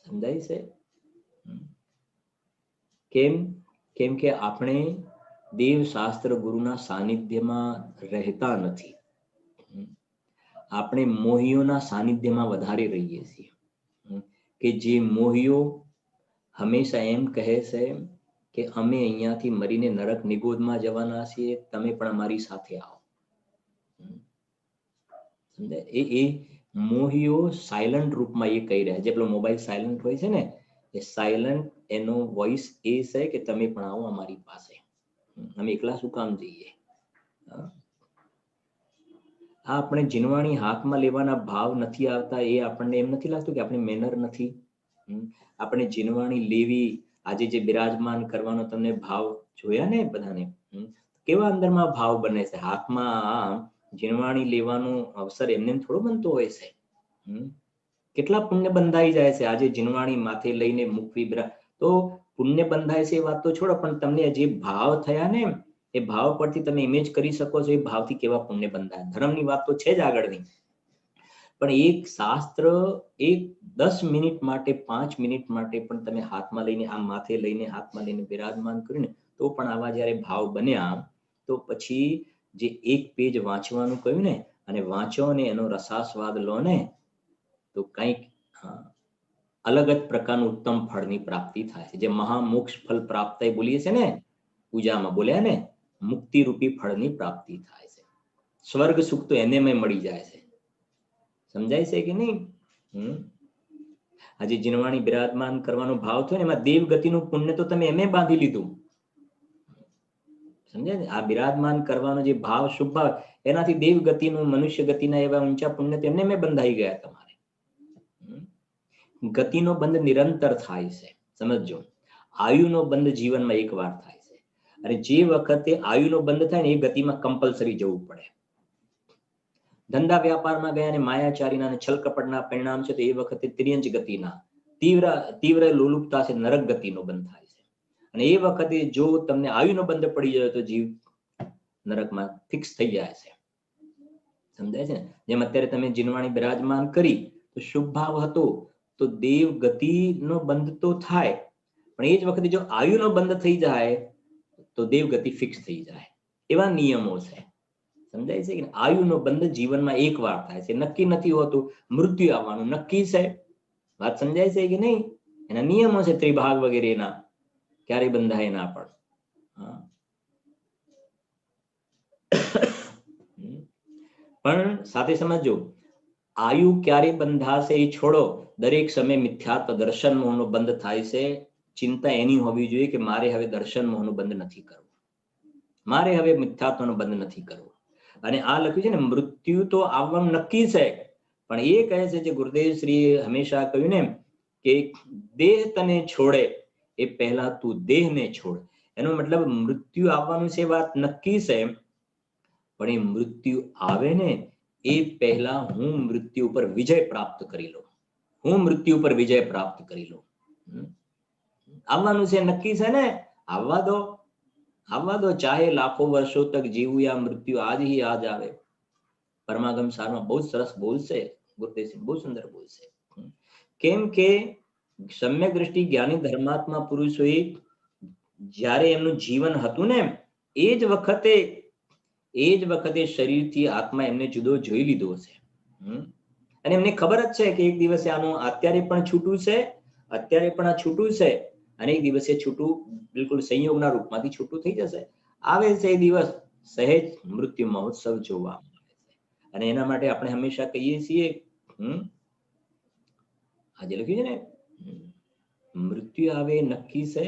Speaker 1: સમજાય છે? કેમ કે આપણે દેવ શાસ્ત્ર ગુરુના સાનિધ્યમાં રહેતા નથી. આપણે મોહીઓના સાનિધ્યમાં વધારે રહીએ છીએ. કે જે મોહીઓ હંમેશા એમ કહે છે કે અમે અહીંયાથી મરીને નરક નિગોદમાં જવાના છીએ, તમે પણ અમારી સાથે આવો. એ મોહીઓ સાયલન્ટ રૂપમાં એ કહી રહ્યા, જે પેલો મોબાઈલ સાયલન્ટ હોય છે ને, એ સાયલન્ટ એનો વોઇસ એ છે કે તમે પણ આવો અમારી પાસે, અમે એકલા શું કામ જઈએ. આપણે જીનવાણી હાથમાં લેવાના ભાવ નથી આવતા, એ આપણને એમ નથી લાગતું કે આપણે મેનર નથી. આપણે જીનવાણી લેવી, આજે જે બિરાજમાન કરવાનો તમને ભાવ જોયા ને બધાને, કેવા અંદરમાં ભાવ બને છે. હાથમાં જીનવાણી લેવાનો અવસર એમને થોડો બનતો હોય છે. કેટલા પુણ્ય બંધાઈ જાય છે. આજે જીનવાણી માથે લઈને મૂકવી, તો પુણ્ય બંધાય છે એ વાત તો છોડો, પણ તમને જે ભાવ થયા ને એ ભાવ પરથી તમે ઇમેજ કરી શકો છો એ ભાવથી કેવા પુણ્ય બંધાય. ધર્મની વાત તો છે જ આગળની, પણ એક શાસ્ત્ર એક 10 મિનિટ માટે 5 મિનિટ માટે પણ તમે હાથમાં લઈને આમ માથે લઈને હાથમાં લઈને બિરાજમાન કરીને તો પણ આવા જ્યારે ભાવ બન્યા, તો પછી જે એક પેજ વાંચવાનું કહ્યું ને, અને વાંચો ને એનો રસાસ્વાદ લો ને, તો કંઈક અલગ જ પ્રકારનું ઉત્તમ ફળની પ્રાપ્તિ થાય છે. જે મહામોક્ષ ફળ પ્રાપ્ત બોલીએ છે ને પૂજામાં, બોલ્યા ને, મુક્તિ રૂપી ફળની પ્રાપ્તિ થાય છે. સ્વર્ગ સુખ તો એને મળી જાય છે. સમજાય છે કે નહીં? આજે જીનવાણી બિરાજમાન કરવાનો ભાવ થયો ને, એમાં દેવ ગતિનું પુણ્ય તો તમે એમે બાંધી લીધું. સમજાય ને? આ બિરાજમાન કરવાનો જે ભાવ, શુભ ભાવ, એનાથી દેવ ગતિનું, મનુષ્ય ગતિના એવા ઊંચા પુણ્ય તો એમને મેં બંધાઈ ગયા. તમારે ગતિનો બંધ નિરંતર થાય છે. સમજો, આયુનો બંધ જીવનમાં એક વાર થાય છે, અને જે વખતે આયુનો બંધ થાય ને એ ગતિમાં કમ્પલસરી જવું પડે. ધંધા વ્યાપારમાં ગયા અને માયાચારીના અને છલ કપટના પરિણામ છે, તો એ વખતે ત્રિયંચ ગતિના તીવ્ર લોલુપતા છે, નરક ગતિનો બંધ થાય છે. અને એ વખતે જો તમને આયુનો બંધ પડી જાય તો જીવ નરકમાં ફિક્સ થઈ જાય છે. સમજાય છે ને? જેમ અત્યારે તમે જીનવાણી બિરાજમાન કરી તો શુભ ભાવ હતો, તો દેવ ગતિનો બંધ તો થાય, પણ એ જ વખતે જો આયુનો બંધ થઈ જાય તો દેવ ગતિ ફિક્સ થઈ જાય. એવા નિયમો છે. સમજાય છે કે આયુનો બંધ જીવનમાં એક વાર થાય છે, નક્કી નથી હોતું. મૃત્યુ આવવાનું નક્કી છે. વાત સમજાય છે કે નહીં? એના નિયમો છે ત્રિભાગ વગેરેના, ક્યારે બંધાય ના પણ. પણ સાથે સમજો, આયુ ક્યારે બંધાશે એ છોડો, દરેક સમય મિથ્યાત્વ દર્શન મોહનો બંધ થાય છે. ચિંતા એની હોવી જોઈએ કે મારે હવે દર્શન મોહનો બંધ નથી કરવો, મારે હવે મિથ્યાત્વનો બંધ નથી કરવો. અને આ લખ્યું છે ને, મૃત્યુ તો આવવાનું નક્કી છે, પણ એ કહે છે જે ગુરુદેવ શ્રી હંમેશા કહ્યું ને કે દેહ તને છોડે એ પહેલા તું દેહને છોડ. એનો મતલબ મૃત્યુ આવવાનું છે વાત નક્કી છે, પણ એ મૃત્યુ આવે ને એ પહેલા હું મૃત્યુ પર વિજય પ્રાપ્ત કરી લઉં, હું મૃત્યુ પર વિજય પ્રાપ્ત કરી લઉં. આવવાનું છે નક્કી છે ને, આવવા દો, આવવા દો. ચાહે લાખો વર્ષો તક જીવું યા મૃત્યુ આજ ही આજ આવે. પરમાગમ સારમાં બહુ સરસ બોલશે ગુરુદેવસિંહ, બહુ સુંદર બોલશે. કેમ કે સમ્યક દ્રષ્ટિ જ્ઞાની ધર્માત્મા પુરુષોએ જ્યારે એમનું જીવન હતું ને એ જ વખતે શરીરથી આત્મા એમને જુદો જોઈ લીધો છે. અને એમને ખબર જ છે કે એક દિવસે આનું અત્યારે પણ છૂટું છે, અત્યારે પણ આ છૂટું છે, અને એક દિવસે છૂટું બિલકુલ સંયોગના રૂપમાંથી છૂટું થઈ જશે. આવે છે એ દિવસ, સહેજ મૃત્યુ મહોત્સવ જોવા મળે છે. અને એના માટે આપણે હંમેશા કહીએ છીએ, આજે લખ્યું છે ને, મૃત્યુ આવે નક્કી છે,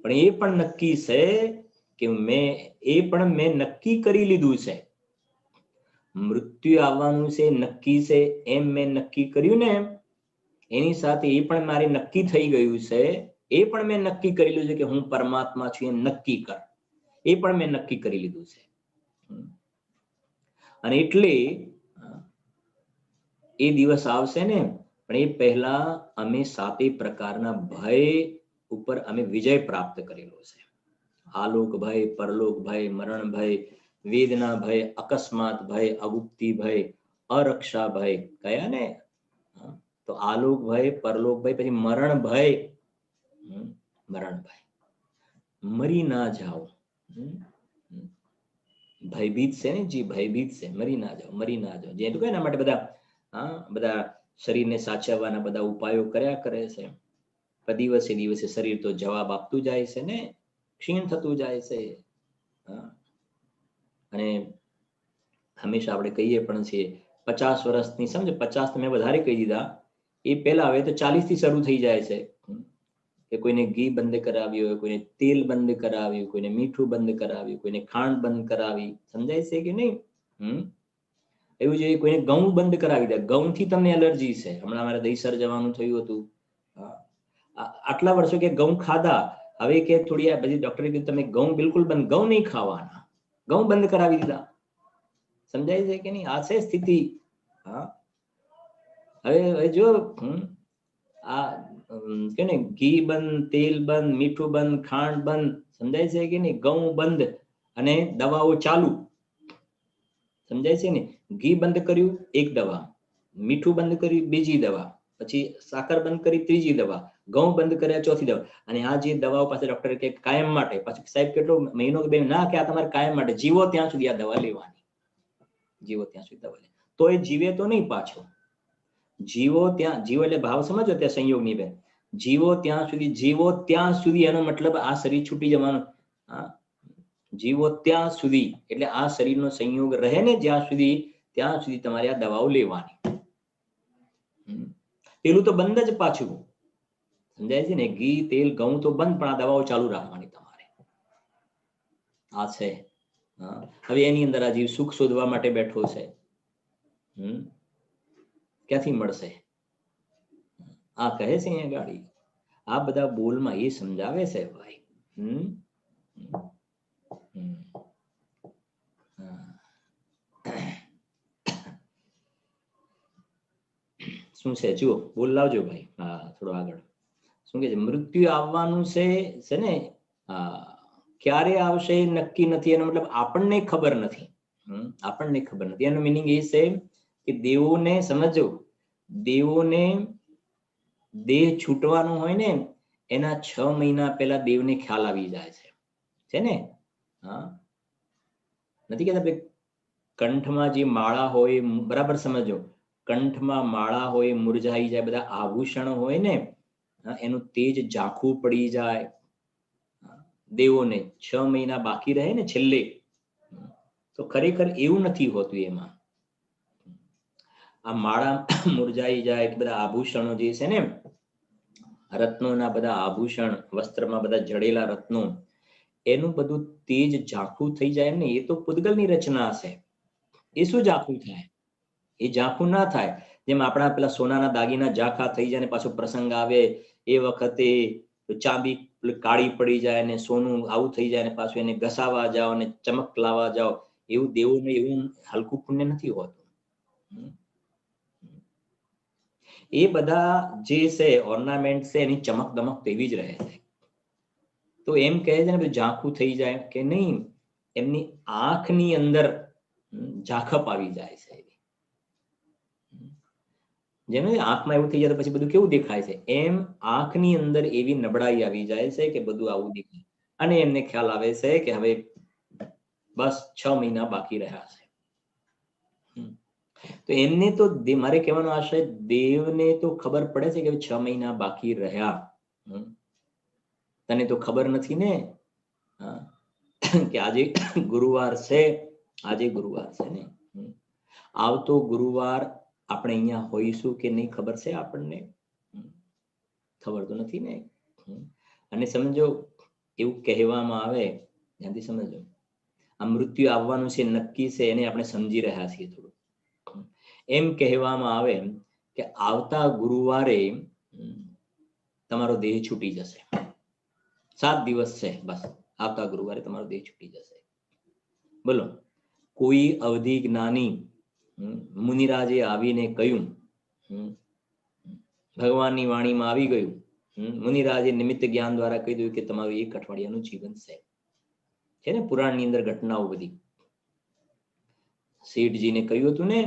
Speaker 1: પણ એ પણ નક્કી છે કે મેં નક્કી કરી લીધું છે. મૃત્યુ આવવાનું છે નક્કી છે એમ મેં નક્કી કર્યું ને, એની સાથે એ પણ મારે નક્કી થઈ ગયું છે, એ પણ મેં નક્કી કરી લીધું છે કે હું પરમાત્મા છું એ નક્કી કર, એ પણ મેં નક્કી કરી લીધું છે. અને એટલે એ દિવસ આવશે ને, પણ એ પહેલા અમે 7 પ્રકારના ભય ઉપર અમે વિજય પ્રાપ્ત કરેલો છે. આલોક ભય, પરલોક ભય, મરણ ભય, વેદના ભય, અકસ્માત ભય, અગુપ્તિ ભય, અરક્ષા ભય. કયા ને? તો આલોક ભય, પરલોક ભય, પછી મરણ ભય. મરણ ભય, મરી ના જાઓ. ભયભીત છે ને જી, ભયભીત છે, મરી ના જાઓ, મરી ના જાઓ. જે કહે એના માટે બધા શરીરને સાચવવાના બધા ઉપાયો કર્યા કરે છે. દિવસે દિવસે શરીર તો જવાબ આપતું જાય છે ને, ક્ષીણ થતું જાય છે. અને હંમેશા આપણે કહીએ પણ છીએ 50 વર્ષની, સમજો 50 તમે વધારે કહી દીધા, એ પહેલા હવે તો 40 થી શરૂ થઈ જાય છે. કે કોઈને ઘી બંધ કરાવ્યું હોય, કોઈને તેલ બંધ કરાવ્યું, કોઈને મીઠું બંધ કરાવ્યું, કોઈને ખાંડ બંધ કરાવી. સમજાય છે કે નહીં? એવું જોઈએ કોઈને ઘઉં બંધ કરાવી દે, ઘઉંથી તમને એલર્જી છે. હમણાં મારે દહીસર જવાનું થયું હતું, આટલા વર્ષો કે ઘઉં ખાધા, હવે કે થોડી બધી ડોક્ટરે કીધું તમે ઘઉં બિલકુલ બંધ, ઘઉં નહીં ખાવાના, ઘઉં બંધ કરાવી દીધા. સમજાય છે કે નહીં? આ છે સ્થિતિ. હવે જો આ કે ને, ઘી બંધ, તેલ બંધ, મીઠું બંધ, ખાંડ બંધ. સમજાય છે કે નહીં? ઘઉં બંધ અને દવાઓ ચાલુ. સમજાય છે ને? ઘી બંધ કર્યું, એક દવા, મીઠું બંધ કર્યું, બીજી દવા, પછી સાકર બંધ કરી, ત્રીજી દવા, ઘઉં બંધ કર્યા, ચોથી દવા. અને આ જે દવાઓ પાસે ડોક્ટર કે કાયમ માટે, પછી સાહેબ કેટલો મહિનો કે 2 ના, કે આ તમારે કાયમ માટે, જીવો ત્યાં સુધી આ દવા લેવાની, જીવો ત્યાં સુધી દવા લે. તો એ જીવે તો નહીં પાછો, જીવો ત્યાં, જીવો એટલે ભાવ સમજો ત્યાં સંયોગ ની બેન, જીવો ત્યાં સુધી એનો મતલબ આ શરીર છૂટી જવાનું. જીવો ત્યાં સુધી એટલે આ શરીરનો સંયોગ રહે ને જ્યાં સુધી, ત્યાં સુધી તમારે આ દવાઓ લેવાની. પેલું તો બંધ જ પાછું. સમજાય છે ને? ઘી, તેલ, ઘઉં તો બંધ, પણ આ દવાઓ ચાલુ રાખવાની તમારે. આ છે. હવે એની અંદર આ જીવ સુખ શોધવા માટે બેઠો છે. ક્યાંથી મળશે? આ કહે છે અહીંયા ગાડી, આ બધા બોલમાં એ સમજાવે છે ભાઈ. શું છે જુઓ, બોલ લાવજો ભાઈ. થોડો આગળ શું કે છે? મૃત્યુ આવવાનું છે ને, ક્યારે આવશે નક્કી નથી. એનો મતલબ આપણને ખબર નથી, આપણને ખબર નથી. એનો મિનિંગ એ છે કે દેવોને સમજો, દેવોને દેહ છૂટવાનો હોય ને એના 6 મહિના પહેલા દેવને ખ્યાલ આવી જાય છે ને? નથી કહેતા કંઠમાં જે માળા હોય, બરાબર સમજો, કંઠમાં માળા હોય, મુરઝાઈ જાય, બધા આભૂષણ હોય ને, એનું તેજ ઝાંખું પડી જાય. દેવોને 6 મહિના બાકી રહે ને છેલ્લે, તો ખરેખર એવું નથી હોતું એમાં. આ માળા મુરઝાઈ જાય, બધા આભૂષણો જે છે ને, રત્નોના બધા આભૂષણ, વસ્ત્રમાં બધા જડેલા રત્નો, એનું બધું તેજ ઝાંખું થઈ જાય ને, એ તો પૂતગલની રચના છે. એ શું ઝાંખું થાય? એ ઝાંખું ના થાય. જેમ આપણા પેલા સોનાના દાગીના ઝાંખા થઈ જાય ને પાછો પ્રસંગ આવે એ વખતે ચાંદી કાળી પડી જાય ને સોનું આવું થઈ જાય ને પાછું એને ઘસાવા જાઓ ને ચમક લાવવા જાઓ, એવું દેવોને એવું હલકું પુણ્ય નથી હોતું. એ બધા જે છે ઓર્નામેન્ટ છે એની ચમક દમક તેવી જ રહે છે. તો એમ કહે છે ને ઝાંખું થઈ જાય કે નહીં, એમની આંખની અંદર ઝાંખપ આવી જાય છે. જેને આંખમાં એવું થઈ જાય તો પછી બધું કેવું દેખાય છે, એમ આંખની અંદર એવી નબળાઈ આવી જાય છે કે બધું આવું દેખાય. અને એમને ખ્યાલ આવે છે કે હવે બસ 6 મહિના બાકી રહ્યા છે. તો એમને તો મારે કહેવાનો આશય, દેવને તો ખબર પડે છે કે 6 મહિના બાકી રહ્યા. તને તો ખબર નથી ને કે આજે ગુરુવાર છે, આજે ગુરુવાર છે ને, આવતો ગુરુવાર આપણે અહીંયા હોઈશું કે નહીં ખબર છે આપણને? ખબર તો નથી ને. અને સમજો એવું કહેવામાં આવે, ધ્યાનથી સમજો, આ મૃત્યુ આવવાનું છે નક્કી છે, એને આપણે સમજી રહ્યા છીએ થોડું. એમ કહેવામાં આવે કે આવતા ગુરુવારે તમારો દેહ છૂટી જશે. 7 દિવસ છે બસ, આવતા ગુરુવારે તમારો દેહ છૂટી જશે. બોલો, કોઈ અવધિ જ્ઞાની મુનિરાજે આવીને કહ્યું, ભગવાનની વાણીમાં આવી ગયું, મુનિરાજે નિમિત્ત જ્ઞાન દ્વારા કહી દીધું કે તમારું 1 અઠવાડિયાનું જીવન છે ને. પુરાણની અંદર ઘટનાઓ બધી શેઠજીને કહ્યું હતું ને,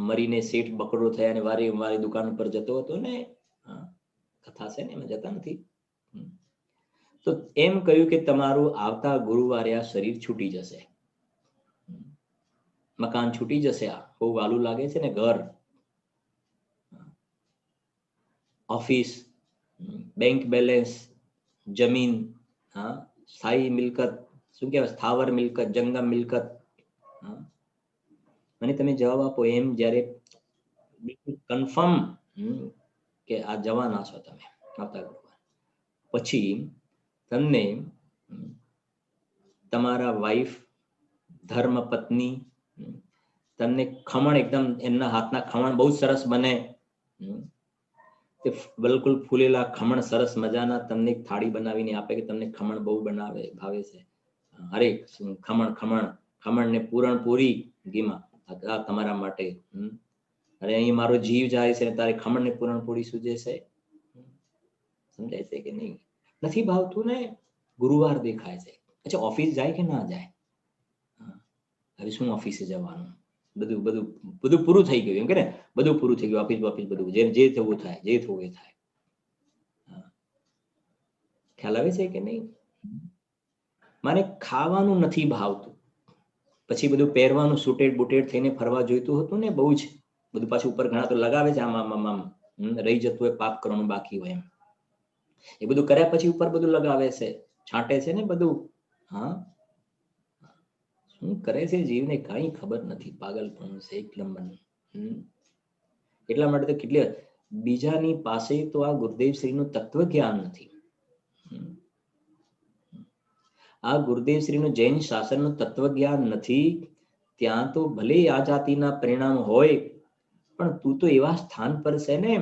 Speaker 1: મરીને શેઠ બકરો થયા અને વારે વારે દુકાન ઉપર જતો હતો ને, કથા છે ને, એમાં જતા નથી. તો એમ કહ્યું કે તમારું આવતા ગુરુવારે આ શરીર છૂટી જશે, મકાન છૂટી જશે. આ બહુ વાલું લાગે છે ને, ઘર, ઓફિસ, બેંક બેલેન્સ, જમીન, સ્થાયી મિલકત, શું કહેવાય, સ્થાવર મિલકત, જંગમ મિલકત. મને તમે જવાબ આપો એમ જ્યારે બિલકુલ કન્ફર્મ કે આ જવાના છો તમે આવતા ગુરુવાર, પછી તમને તમારા વાઈફ, ધર્મ પત્ની, તમને ખમણ, એકદમ એમના હાથના ખમણ બહુ સરસ બને, તે બિલકુલ ફૂલેલા ખમણ સરસ મજાના તમને એક થાળી બનાવીને આપે કે તમને ખમણ બહુ ભાવે છે, અરે ખમણ ને પૂરણ પૂરી ઘીમાં તમારા માટે. અરે અહીં મારો જીવ જાય છે, તારે ખમણ ને પૂરણ પૂરી સૂજે છે. સમજાય છે કે નહીં? નથી ભાવતું ને, ગુરુવાર દેખાય છે. અચ્છા, ઓફિસ જાય કે ના જાય? હવે શું ઓફિસે જવાનું, બધું પૂરું થઈ ગયું, એમ કે ને, બધું પૂરું થઈ ગયું, ઓફિસ બધું, જે થવું થાય, જે થવું એ થાય. ખ્યાલ આવે છે કે નહીં? મારે ખાવાનું નથી ભાવતું, પછી બધું પહેરવાનું સુટેડ બુટેડ થઈને ફરવા જોઈતું હતું ને, બહુ જ બધું પાછું ઉપર ઘણા તો લગાવે છે, આમ રહી જતું હોય, પાપ કરવાનું બાકી હોય એમ, એ બધું કર્યા પછી ઉપર બધું લગાવે છે, છાંટે છે ને બધું. શું કરે છે જીવને કઈ ખબર નથી, પાગલપણું છે એક નંબરનું. એટલા માટે તો કેટલી બીજાની પાસે તો આ ગુરુદેવ શ્રીનું તત્વ જ્ઞાન નથી. આ ગુરુદેવ શ્રીનું જૈન શાસનનું તત્વ જ્ઞાન નથી. ત્યાં તો ભલે આ જાતિના પરિણામ હોય, પણ તું તો એવા સ્થાન પર છે ને,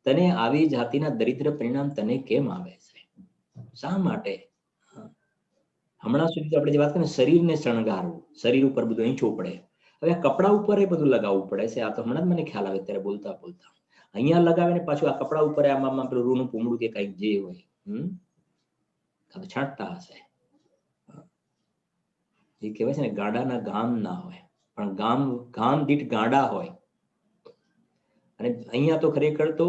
Speaker 1: તને આવી જાતિના દરિદ્ર પરિણામ તને કેમ આવે છે? શા માટે? હમણાં સુધી આપણે જે વાત કરીએ, શરીરને શણગારવું, શરીર ઉપર બધું અહીં ચોપડે, હવે કપડા ઉપર એ બધું લગાવવું પડે છે. આ તો હમણાં જ મને ખ્યાલ આવે ત્યારે બોલતા અહીંયા લગાવે ને પાછું આ કપડા ઉપર આમાં પેલું રૂનું પૂમડું કે કઈક જે હોય, છાંટતા હશે. એ કહેવાય છે ને, ગાડાના ગામ ના હોય, પણ ગામ દીઠ ગાડા હોય. અને અહીંયા તો ખરેખર તો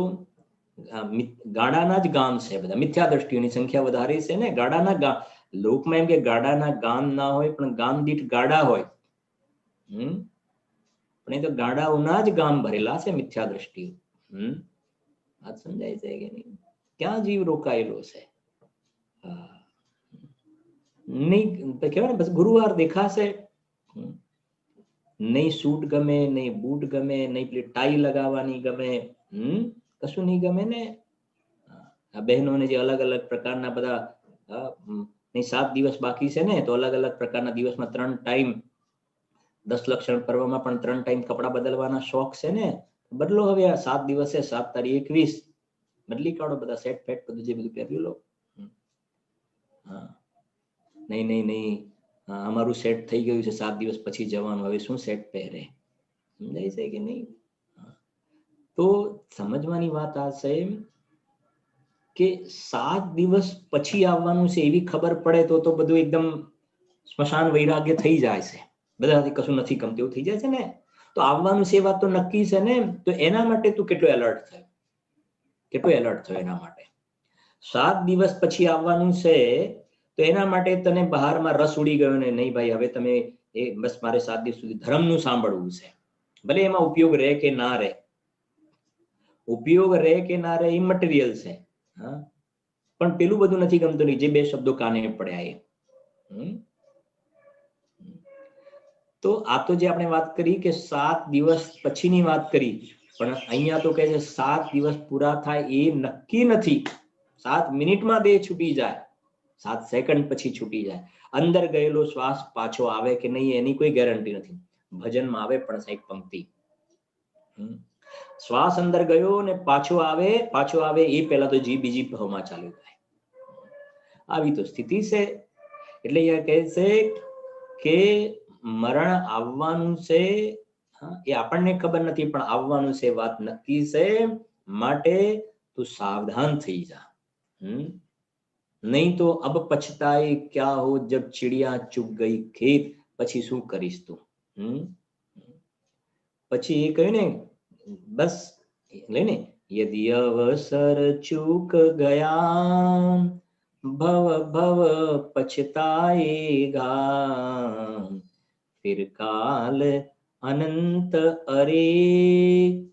Speaker 1: ગાડાના જ ગામ છે બધા, મિથ્યા દ્રષ્ટિઓની સંખ્યા વધારે છે ને. ગાડાના ગામ, લોકમાં એમ કે ગાડાના ગામ ના હોય, પણ ગામ દીઠ ગાડા હોય. પણ એ તો ગાડાઓના જ ગામ ભરેલા છે મિથ્યા દ્રષ્ટિઓ. વાત સમજાય છે કે નહીં? ક્યાં જીવ રોકાયેલો છે? નહીં કહેવાય ને, બસ ગુરુવાર દેખાશે, નહીં સૂટ ગમે, નહીં બૂટ ગમે, નહીં પેલી ટાઈ લગાવવાની ગમે, કશું નહીં ગમે ને. આ બહેનોને જે અલગ અલગ પ્રકારના બધા નહીં 7 દિવસ બાકી છે ને, તો અલગ અલગ પ્રકારના દિવસમાં 3 ટાઈમ, 10 લક્ષણ પર્વમાં પણ 3 ટાઈમ કપડા બદલવાના શોખ છે ને. બદલો હવે, આ 7 દિવસે 7 તારીખ 21 બદલી કાઢો, બધા સેટ ફેટ બધું જે બધું પહેરી લો. હા, નહીં નહીં નહીં, અમારું સેટ થઈ ગયું છે, 7 દિવસ પછી જવાનું, હવે શું સેટ પહેરે? સમજાય છે કે નહીં? તો સમજવાની વાત આ છે કે 7 દિવસ પછી આવવાનું છે એવી ખબર પડે તો બધું એકદમ સ્મશાન વૈરાગ્ય થઈ જાય છે, બધાથી કશું નથી ગમતું એવું થઈ જાય છે ને. તો આવવાનું છે એ વાત તો નક્કી છે ને, તો એના માટે તું કેટલો એલર્ટ થયો, કેટલો એલર્ટ થયો એના માટે. 7 દિવસ પછી આવવાનું છે તો એના માટે તને બહારમાં રસ ઉડી ગયો ને, નહીં ભાઈ હવે તમે બસ મારે 7 દિવસ સુધી ધર્મનું સાંભળવું છે, ભલે એમાં ઉપયોગ રહે કે ના રહે, ઉપયોગ રહે કે ના રહે એ મટીરિયલ છે. હા, પણ પેલું બધું નથી ગમતું નહીં, જે 2 શબ્દો કાને પડ્યા એ. તો આ તો જે આપણે વાત કરી કે 7 દિવસ પછીની વાત કરી, પણ અહીંયા તો કહે છે 7 દિવસ પૂરા થાય એ નક્કી નથી. 7 મિનિટમાં દેહ છૂટી જાય, 7 સેકન્ડ પછી છૂટી જાય. અંદર ગયેલો શ્વાસ પાછો આવે કે નહીં એની કોઈ ગેરંટી નથી. ભજનમાં આવે પણ એક પંક્તિ, શ્વાસ અંદર ગયો ને પાછો આવે એ પહેલા તો બીજી ભાવમાં ચાલ્યું જાય. આવી તો સ્થિતિ છે. એટલે અહીંયા કહે છે કે મરણ આવવાનું છે, એ આપણને ખબર નથી પણ આવવાનું છે, વાત નક્કી છે. માટે તું સાવધાન થઈ જા, નહીં તો અબ પછતાએ ક્યા હો જબ ચિડિયા ચુગ ગઈ ખેત. પછી શું કરીશ તું? પછી એ કહ્યું ને બસ લઈને, યદિ અવસર ચૂક ગયા ભવ ભવ પછતાએગા, फिर काल अनंत अरे,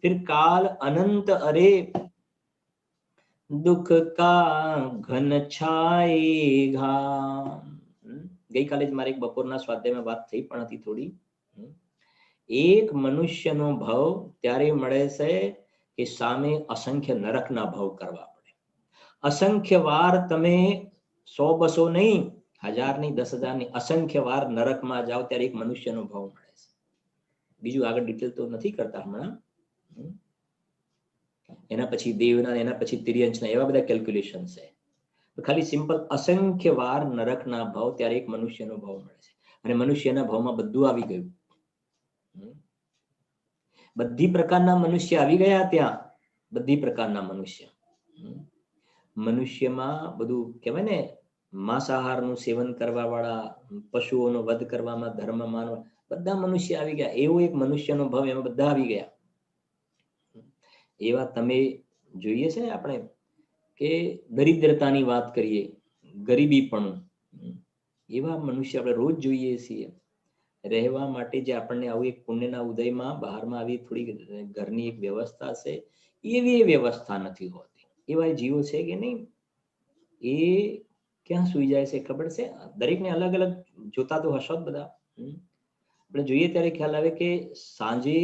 Speaker 1: फिर काल अनंत अरे, दुख का घन छाएगा. ગઈકાલે જ મારે એક બપોરના સ્વાધ્યાયમાં વાત થઈ પણ હતી થોડી. એક મનુષ્યનો ભવ ત્યારે મળે છે કે સામે અસંખ્ય નરકના ભવ કરવા પડે. અસંખ્ય વાર તમે 100-200 નહીં, 1000 નહીં, 10,000 નહીં, અસંખ્ય વાર નરકમાં જાઓ ત્યારે એક મનુષ્યનો ભવ મળે છે. બીજું આગળ ડિટેલ તો નથી કરતા હમણાં. એના પછી દેવના, એના પછી તિર્યંશના, એવા બધા કેલ્ક્યુલેશન છે. ખાલી સિમ્પલ અસંખ્ય વાર નરકના ભવ ત્યારે એક મનુષ્યનો ભવ મળે છે. અને મનુષ્યના ભવમાં બધું આવી ગયું, બધી પ્રકારના મનુષ્ય આવી ગયા ત્યાં, બધી પ્રકારના મનુષ્ય. મનુષ્યમાં બધું કહેવાય ને, માંસાહારનું સેવન કરવા વાળા, પશુઓનો વધ કરવામાં ધર્મ માનવા, બધા મનુષ્ય આવી ગયા. એવો એક મનુષ્યનો ભવ, એમાં બધા આવી ગયા. એવા તમે જોઈએ છે ને આપણે કે દરિદ્રતાની વાત કરીએ, ગરીબીપણું, એવા મનુષ્ય આપણે રોજ જોઈએ છીએ. રહેવા માટે જે આપણને આવું એક પુણ્યના ઉદયમાં બહારમાં આવી થોડી ઘરની એક વ્યવસ્થા છે, એવી વ્યવસ્થા નથી હોતી. એવા જીવો છે કે નહીં, એ ક્યાં સુઈ જાય છે ખબર છે? દરેકને અલગ અલગ જોતા તો હશો જ બધા. આપણે જોઈએ ત્યારે ખ્યાલ આવે કે સાંજે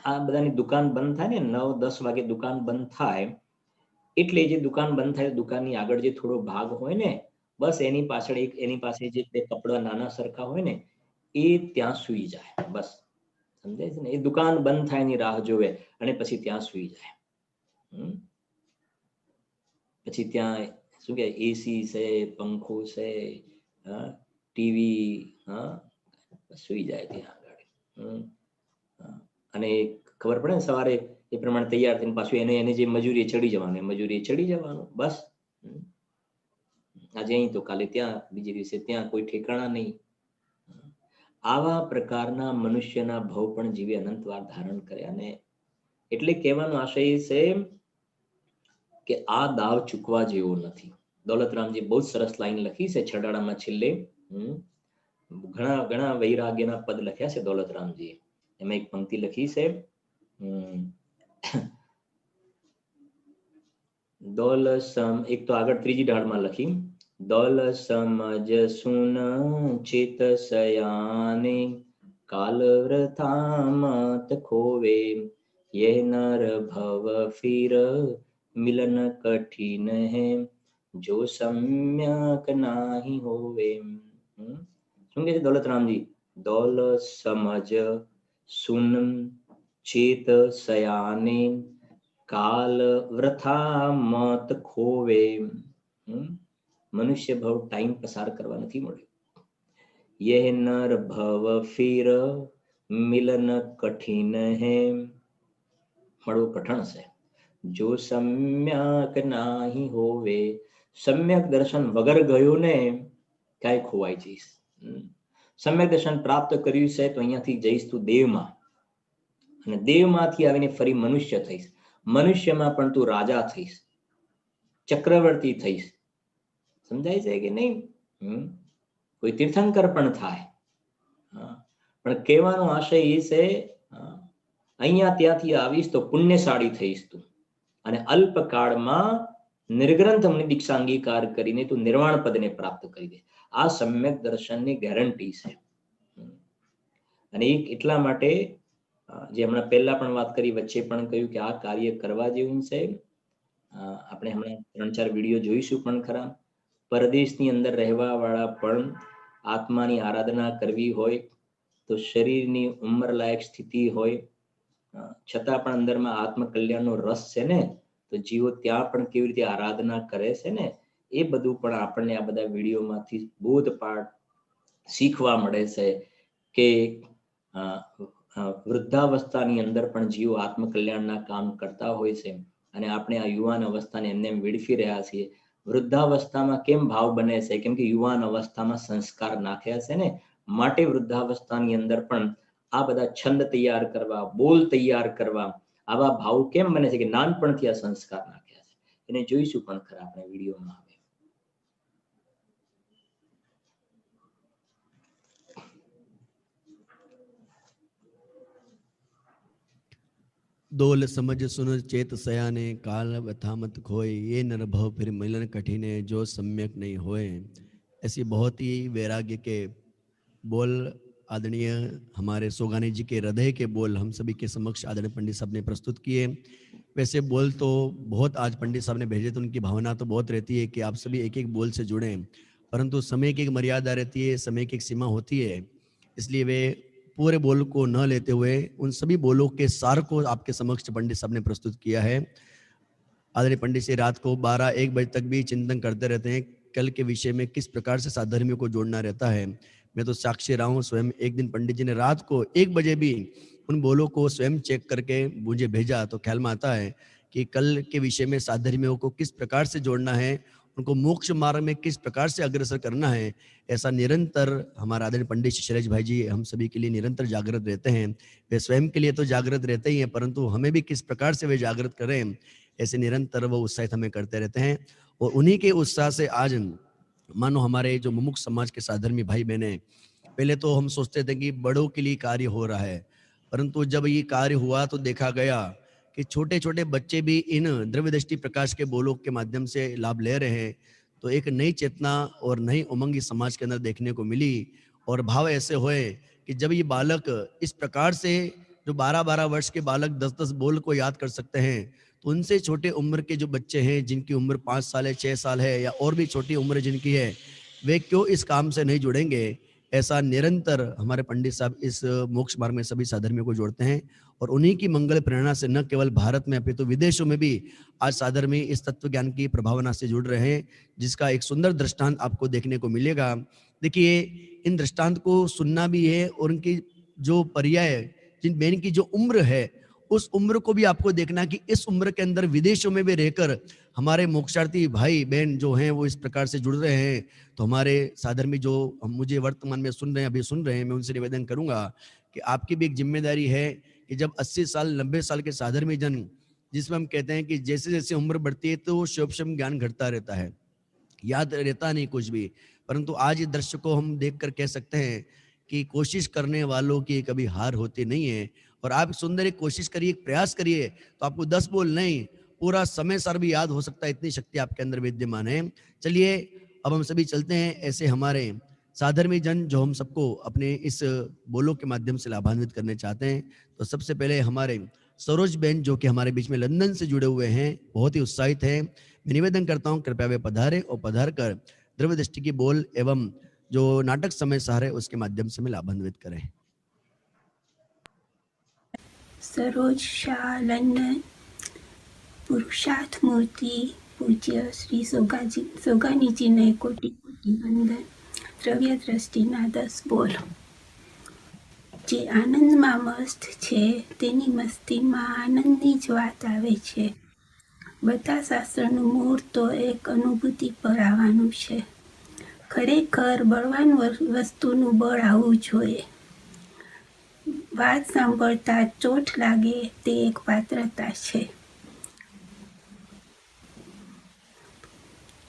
Speaker 1: આ બધાની દુકાન બંધ થાય ને, 9-10 વાગે દુકાન બંધ થાય, એટલે જે દુકાન બંધ થાય દુકાનની આગળ જે થોડો ભાગ હોય ને, બસ એની પાછળ એની પાસે જે કપડા નાના સરખા હોય ને, એ ત્યાં સુઈ જાય. બસ સમજાય છે ને? એ દુકાન બંધ થાય એની રાહ જોવે અને પછી ત્યાં સુઈ જાય. પછી ત્યાં શું કે એસી છે, પંખો છે, ટીવી, સુઈ જાય ત્યાં આગળ. અને ખબર પડે ને સવારે એ પ્રમાણે તૈયાર થઈને પાછું એને જે મજૂરી ચડી જવાનું, મજૂરી ચડી જવાનું. બસ આજે અહીં તો કાલે ત્યાં, બીજે દિવસે ત્યાં, કોઈ ઠેકાણા નહીં. આવા પ્રકારના મનુષ્યના ભવ પણ જીવે અનંતવાર ધારણ કરે. અને એટલે કહેવાનો આશય છે કે આ દાવ ચૂકવા જેવો નથી. દોલતરામજી બહુ સરસ લાઈન લખી છે છડાડામાં છેલ્લે. ઘણા ઘણા વૈરાગ્યના પદ લખ્યા છે દોલતરામજી. એમાં એક પંક્તિ લખી છે, દોલ સમ, એક તો આગળ ત્રીજી ઢાળમાં લખી, દોલ સમજ સુન ચિત સયાને काल वृथा मत खोवे, यह नर भव फिर मिलन कठिन है, जो सम्यक नाही होवे। सुन गए दौलत राम जी? दौलत समझ सुन चेत सयाने, काल वृथा मत खोवे। મનુષ્ય ભવ ટાઈમ પસાર કરવા નથી મળ્યો. यह नर भव फिर मिलन कठिन है, મળવું કઠણ છે. જો સમ્યક નાહી હોવે, સમ્યક દર્શન વગર ગયો ને ક્યાંય ખોવાઈ જઈશ. સમ્યક દર્શન પ્રાપ્ત કર્યું છે તો અહીંયાથી જઈશ તું દેવમાં, અને દેવમાંથી આવીને ફરી મનુષ્ય થઈશ. મનુષ્યમાં પણ તું રાજા થઈશ, ચક્રવર્તી થઈશ. સમજાય છે કે નહીં? કોઈ તીર્થંકર પણ થાય. પણ કહેવાનો આશય એ છે, અહીંયા ત્યાંથી આવીશ તો પુણ્યશાળી થઈશ તું, અને અલ્પકાળમાં નિર્ગ્રંથ મુનિ દીક્ષા અંગીકાર કરીને તું નિર્વાણ પદને પ્રાપ્ત કરી દે. આ સમ્યક દર્શનની ગેરંટી છે. અને એટલા માટે જે હમણાં પહેલા પણ વાત કરી, વચ્ચે પણ કહ્યું કે આ કાર્ય કરવા જેવું છે. આપણે હમણાં 3-4 વિડીયો જોઈશું પણ ખરા. પરદેશની અંદર રહેવા વાળા પણ આત્માની આરાધના કરવી હોય તો શરીરની ઉંમર લાયક સ્થિતિ હોય છતાં પણ અંદરમાં આત્મકલ્યાણનો રસ છે ને, તો જીવો ત્યાં પણ કેવી રીતે આરાધના કરે છે ને, એ બધું પણ આપણને આ બધા વિડીયોમાંથી બોધપાઠ શીખવા મળે છે કે વૃદ્ધાવસ્થાની અંદર પણ જીવો આત્મકલ્યાણના કામ કરતા હોય છે, અને આપણે આ યુવાન અવસ્થાને એમને વેડફી રહ્યા છીએ. વૃદ્ધાવસ્થામાં કેમ ભાવ બને છે? કેમ કે યુવાન અવસ્થામાં સંસ્કાર નાખ્યા છે ને, માટે વૃદ્ધાવસ્થાની અંદર પણ આ બધા છંદ તૈયાર કરવા, બોલ તૈયાર કરવા, આવા ભાવ કેમ બને છે? કે નાનપણથી આ સંસ્કાર નાખ્યા છે. એને જોઈશું પણ ખરા આપણે વિડીયોમાં. આવે
Speaker 2: दोल समझ सुन चेत सयाने, काल व्यथा मत खोए, ये नर भव फिर मिलन कठिन है, जो सम्यक नहीं होए। ऐसी बहुत ही वैराग्य के बोल आदरणीय हमारे सोगानी जी के हृदय के बोल हम सभी के समक्ष आदरणीय पंडित साहब ने प्रस्तुत किए। वैसे बोल तो बहुत आज पंडित साहब ने भेजे, तो उनकी भावना तो बहुत रहती है कि आप सभी एक एक बोल से जुड़ें, परंतु समय की एक मर्यादा रहती है, समय की एक सीमा होती है, इसलिए वे पूरे बोल को न लेते हुए उन सभी बोलों के सार को आपके समक्ष पंडित साहब ने प्रस्तुत किया है। आदरणीय पंडित जी रात को 12-1 बजे तक भी चिंतन करते रहते हैं, कल के विषय में किस प्रकार से साधर्मियों को जोड़ना रहता है। मैं तो साक्षी रहा हूँ, स्वयं एक दिन पंडित जी ने रात को 1 बजे भी उन बोलों को स्वयं चेक करके मुझे भेजा, तो ख्याल में आता है कि कल के विषय में साधर्मियों को किस प्रकार से जोड़ना है, उनको मोक्ष मार्ग में किस प्रकार से अग्रसर करना है। ऐसा निरंतर हमारा आदरणीय पंडित शैलेश भाई जी हम सभी के लिए निरंतर जागृत रहते हैं। वे स्वयं के लिए तो जागृत रहते ही हैं, परंतु हमें भी किस प्रकार से वे जागृत करें, ऐसे निरंतर वो उत्साहित हमें करते रहते हैं। और उन्हीं के उत्साह से आज मानो हमारे जो मुमुख समाज के साधर्मी भाई बहने, पहले तो हम सोचते थे कि बड़ों के लिए कार्य हो रहा है, परंतु जब ये कार्य हुआ तो देखा गया कि छोटे छोटे बच्चे भी इन द्रव्य दृष्टि प्रकाश के बोलों के माध्यम से लाभ ले रहे हैं। तो एक नई चेतना और नई उमंग इस समाज के अंदर देखने को मिली। और भाव ऐसे हुए कि जब ये बालक इस प्रकार से, जो 12-12 वर्ष के बालक 10-10 बोल को याद कर सकते हैं, तो उनसे छोटे उम्र के जो बच्चे हैं जिनकी उम्र 5 साल है, 6 साल है, या और भी छोटी उम्र जिनकी है, वे क्यों इस काम से नहीं जुड़ेंगे। ऐसा निरंतर हमारे पंडित साहब इस मोक्ष मार्ग में सभी साधर्मियों को जोड़ते हैं, और उन्हीं की मंगल प्रेरणा से न केवल भारत में अपितु विदेशों में भी आज साधर्मी इस तत्व ज्ञान की प्रभावना से जुड़ रहे हैं, जिसका एक सुंदर दृष्टांत आपको देखने को मिलेगा। देखिए, इन दृष्टांत को सुनना भी है, और उनकी जो पर्याय, जिन बहन की जो उम्र है, उस उम्र को भी आपको देखना कि इस उम्र के अंदर विदेशों में भी रहकर हमारे मोक्षार्थी भाई बहन जो हैं वो इस प्रकार से जुड़ रहे हैं। तो हमारे साधर्मी जो मुझे वर्तमान में सुन रहे हैं, अभी सुन रहे हैं, मैं उनसे निवेदन करूंगा कि आपकी भी एक जिम्मेदारी है कि जब 80 साल 90 साल के साधर्मी जन, जिसमें हम कहते हैं कि जैसे जैसे उम्र बढ़ती है तो शोभशम ज्ञान घटता रहता है, याद रहता नहीं कुछ भी, परंतु आज इस दृश्य को हम देखकर कह सकते हैं कि कोशिश करने वालों की कभी हार होती नहीं है। और आप सुंदर एक कोशिश करिए, एक प्रयास करिए, तो आपको 10 बोल नहीं, पूरा समय सार भी याद हो सकता है, इतनी शक्ति आपके अंदर विद्यमान है। चलिए अब हम सभी चलते हैं। ऐसे हमारे साधर्मी जन जो हम सबको अपने इस बोलों के माध्यम से लाभान्वित करने चाहते हैं, तो सबसे पहले हमारे सरोज बहन जो कि हमारे बीच में लंदन से जुड़े हुए हैं, बहुत ही उत्साहित हैं। मैं निवेदन करता हूँ कृपया वे पधारे और पधार कर द्रव्य दृष्टि की बोल एवं जो नाटक समय सार है उसके माध्यम से हमें लाभान्वित करें।
Speaker 3: सरोज शाह लंदन, पुरुषार्थ मूर्ति पूज्य श्री સોગાનીજીને કોટી કોટી વંદન। દ્રવ્ય દ્રષ્ટિના 10 બોલ। જે આનંદમાં મસ્ત છે તેની મસ્તીમાં આનંદની જ વાત આવે છે। બધા શાસ્ત્રનું મૂળ તો એક અનુભૂતિ પર આવવાનું છે। ખરેખર બળવાન વસ્તુનું બળ આવવું જોઈએ। વાત સાંભળતા ચોટ લાગે તે એક પાત્રતા છે।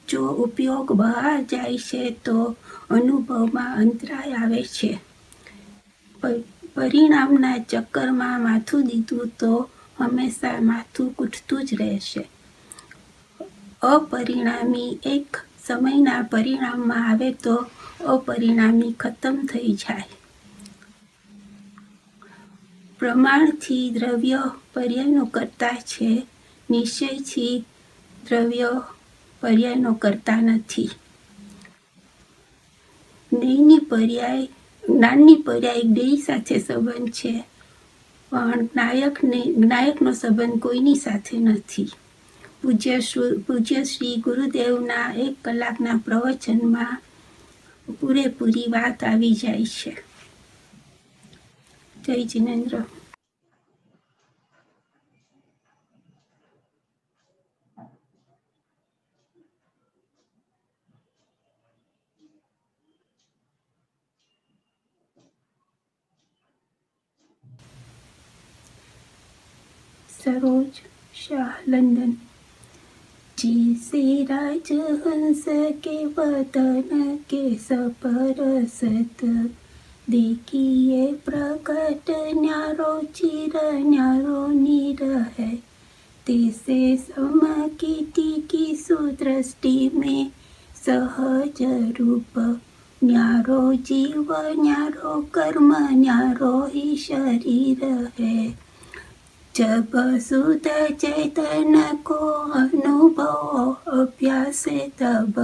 Speaker 3: જો ઉપયોગ બહાર જાય છે તો અનુભવમાં અંતરાય આવે છે। પરિણામના ચક્કરમાં માથું દીધું તો હંમેશા માથું કૂટતું જ રહેશે। અપરિણામી એક સમયના પરિણામમાં આવે તો અપરિણામી ખતમ થઈ જાય। પ્રમાણથી દ્રવ્ય પર્યાયનો કર્તા છે, નિશ્ચયથી દ્રવ્ય પર્યાયનો કર્તા નથી। જ્ઞાનની પર્યાય જ્ઞેય સાથે સંબંધ છે, પણ જ્ઞાયકનો સંબંધ કોઈની સાથે નથી। પૂજ્ય શ્રી ગુરુદેવના 1 કલાકના પ્રવચનમાં પૂરેપૂરી વાત આવી જાય છે। જય જિનેન્દ્ર। सरोज शाह लंदन। जिसे राजहंस के वदन के सपरसत देखिए प्रकट न्यारो चिर न्यारो निरह तैसे समकीर्ति की सुदृष्टि में सहज रूप न्यारो जीव न्यारो कर्म न्यारो ही शरीर है। जब शुद्ध चैतन्य को अनुभव अभ्यास तब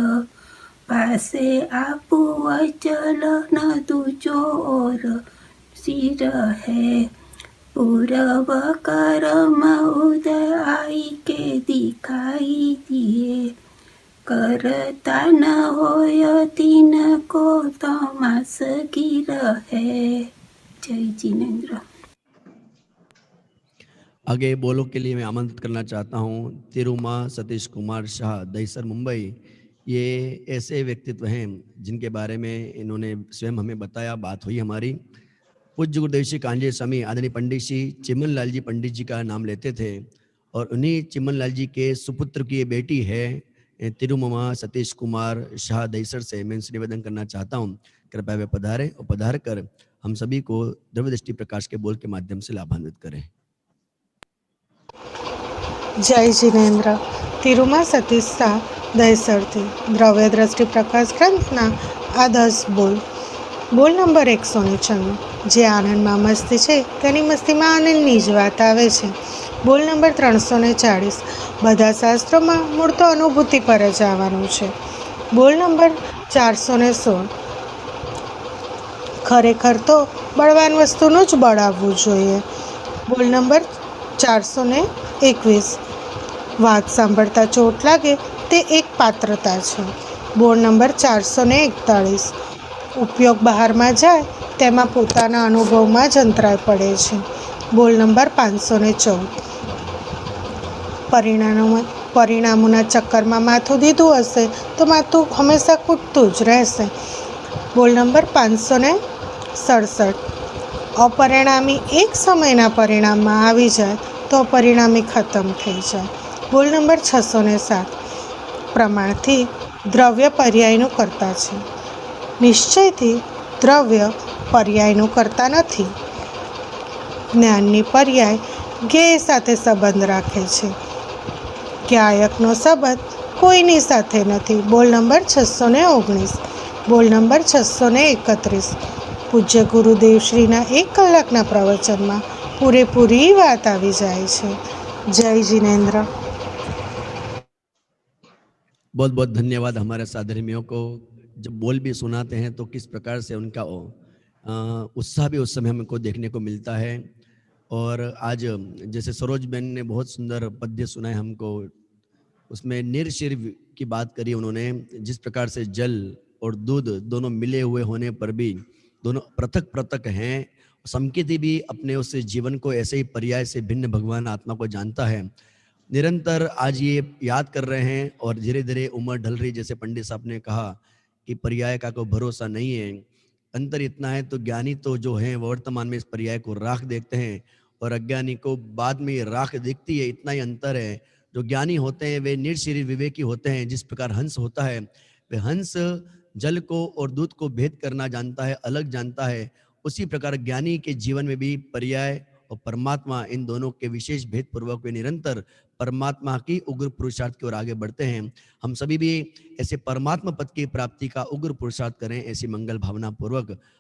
Speaker 3: पासे आप अचल न दूजो और सिर है। पूर्व कर्म उदय आई के दिखाई दिए करता न होय तीन को तमास गिर है। जय जिनेन्द्र।
Speaker 2: आगे बोलो के लिए मैं आमंत्रित करना चाहता हूँ तिरुमा सतीश कुमार शाह, दहीसर, मुंबई। ये ऐसे व्यक्तित्व हैं जिनके बारे में इन्होंने स्वयं हमें बताया, बात हुई हमारी। पूज्य गुरुदेव श्री कांजे स्वामी आदरणीय पंडित श्री चिमन लाल जी पंडित जी का नाम लेते थे, और उन्हीं चिमन लाल जी के सुपुत्र की ये बेटी है तिरुमा सतीश कुमार शाह, दहीसर से। मैं इनसे निवेदन करना चाहता हूँ कृपया वे पधारे और पधार कर हम सभी को द्रव्य दृष्टि प्रकाश के बोल के माध्यम से लाभान्वित करें।
Speaker 4: जय जिनेन्द्र। तिरुमा सतीश शाह, दहीसरથી દ્રવ્ય દ્રષ્ટિ પ્રકાશ ગ્રંથના આ 10 બોલ। બોલ નંબર 194। જે આનંદમાં મસ્તી છે તેની મસ્તીમાં આનંદની જ વાત આવે છે। બોલ નંબર 340। બધા શાસ્ત્રોમાં મૂળ તો અનુભૂતિ પર જ આવવાનું છે। બોલ નંબર 416। ખરેખર તો બળવાન વસ્તુનું જ બળ આવવું જોઈએ। બોલ નંબર 421। વાત સાંભળતા ચોટ લાગે તે એક પાત્રતા છે। બોલ નંબર 441। ઉપયોગ બહારમાં જાય તેમાં પોતાના અનુભવમાં જ અંતરાય પડે છે। બોલ નંબર 514। પરિણામોના ચક્કરમાં માથું દીધું હશે તો માથું હંમેશા કૂટતું જ રહેશે। બોલ નંબર 567। અપરિણામી એક સમયના પરિણામમાં આવી જાય તો પરિણામી ખતમ થઈ જાય। બોલ નંબર 607। પ્રમાણથી દ્રવ્ય પર્યાયનું કર્તા છે, નિશ્ચયથી દ્રવ્ય પર્યાયનું કર્તા નથી। જ્ઞાનની પર્યાય જ્ઞેય સાથે સંબંધ રાખે છે, જ્ઞાયકનો સંબંધ કોઈની સાથે નથી। બોલ નંબર 619। બોલ નંબર 631. પૂજ્ય ગુરુદેવ શ્રીના 1 કલાકના પ્રવચનમાં પૂરેપૂરી વાત આવી જાય છે. જય जिनेन्द्र.
Speaker 2: बहुत बहुत धन्यवाद हमारे साधर्मियों को। जब बोल भी सुनाते हैं तो किस प्रकार से उनका उत्साह भी उस समय हमको देखने को मिलता है। और आज जैसे सरोज बहन ने बहुत सुंदर पद्य सुनाए हमको, उसमें निरशिर की बात करी उन्होंने। जिस प्रकार से जल और दूध दोनों मिले हुए होने पर भी दोनों पृथक पृथक हैं। समकिति भी अपने उस जीवन को ऐसे ही पर्याय से भिन्न भगवान आत्मा को जानता है। निरंतर आज ये याद कर रहे हैं और धीरे धीरे उम्र ढल रही, जैसे पंडित साहब ने कहा कि पर्याय का कोई भरोसा नहीं है। अंतर इतना है तो ज्ञानी तो जो है वर्तमान में इस पर्याय को राख देखते हैं और अज्ञानी को बाद में राख दिखती है। इतना ही अंतर है। जो ज्ञानी होते हैं वे निरशरीर विवेकी होते हैं। जिस प्रकार हंस होता है, वे हंस जल को और दूध को भेद करना जानता है, अलग जानता है। उसी प्रकार ज्ञानी के जीवन में भी पर्याय और परमात्मा, इन दोनों के विशेष भेद पूर्वक वे निरंतर परमात्मा की उग्र पुरुषार्थ की ओर आगे बढ़ते हैं। हम सभी भी ऐसे परमात्मा पद की प्राप्ति का उग्र पुरुषार्थ करें, ऐसी मंगल भावना पूर्वक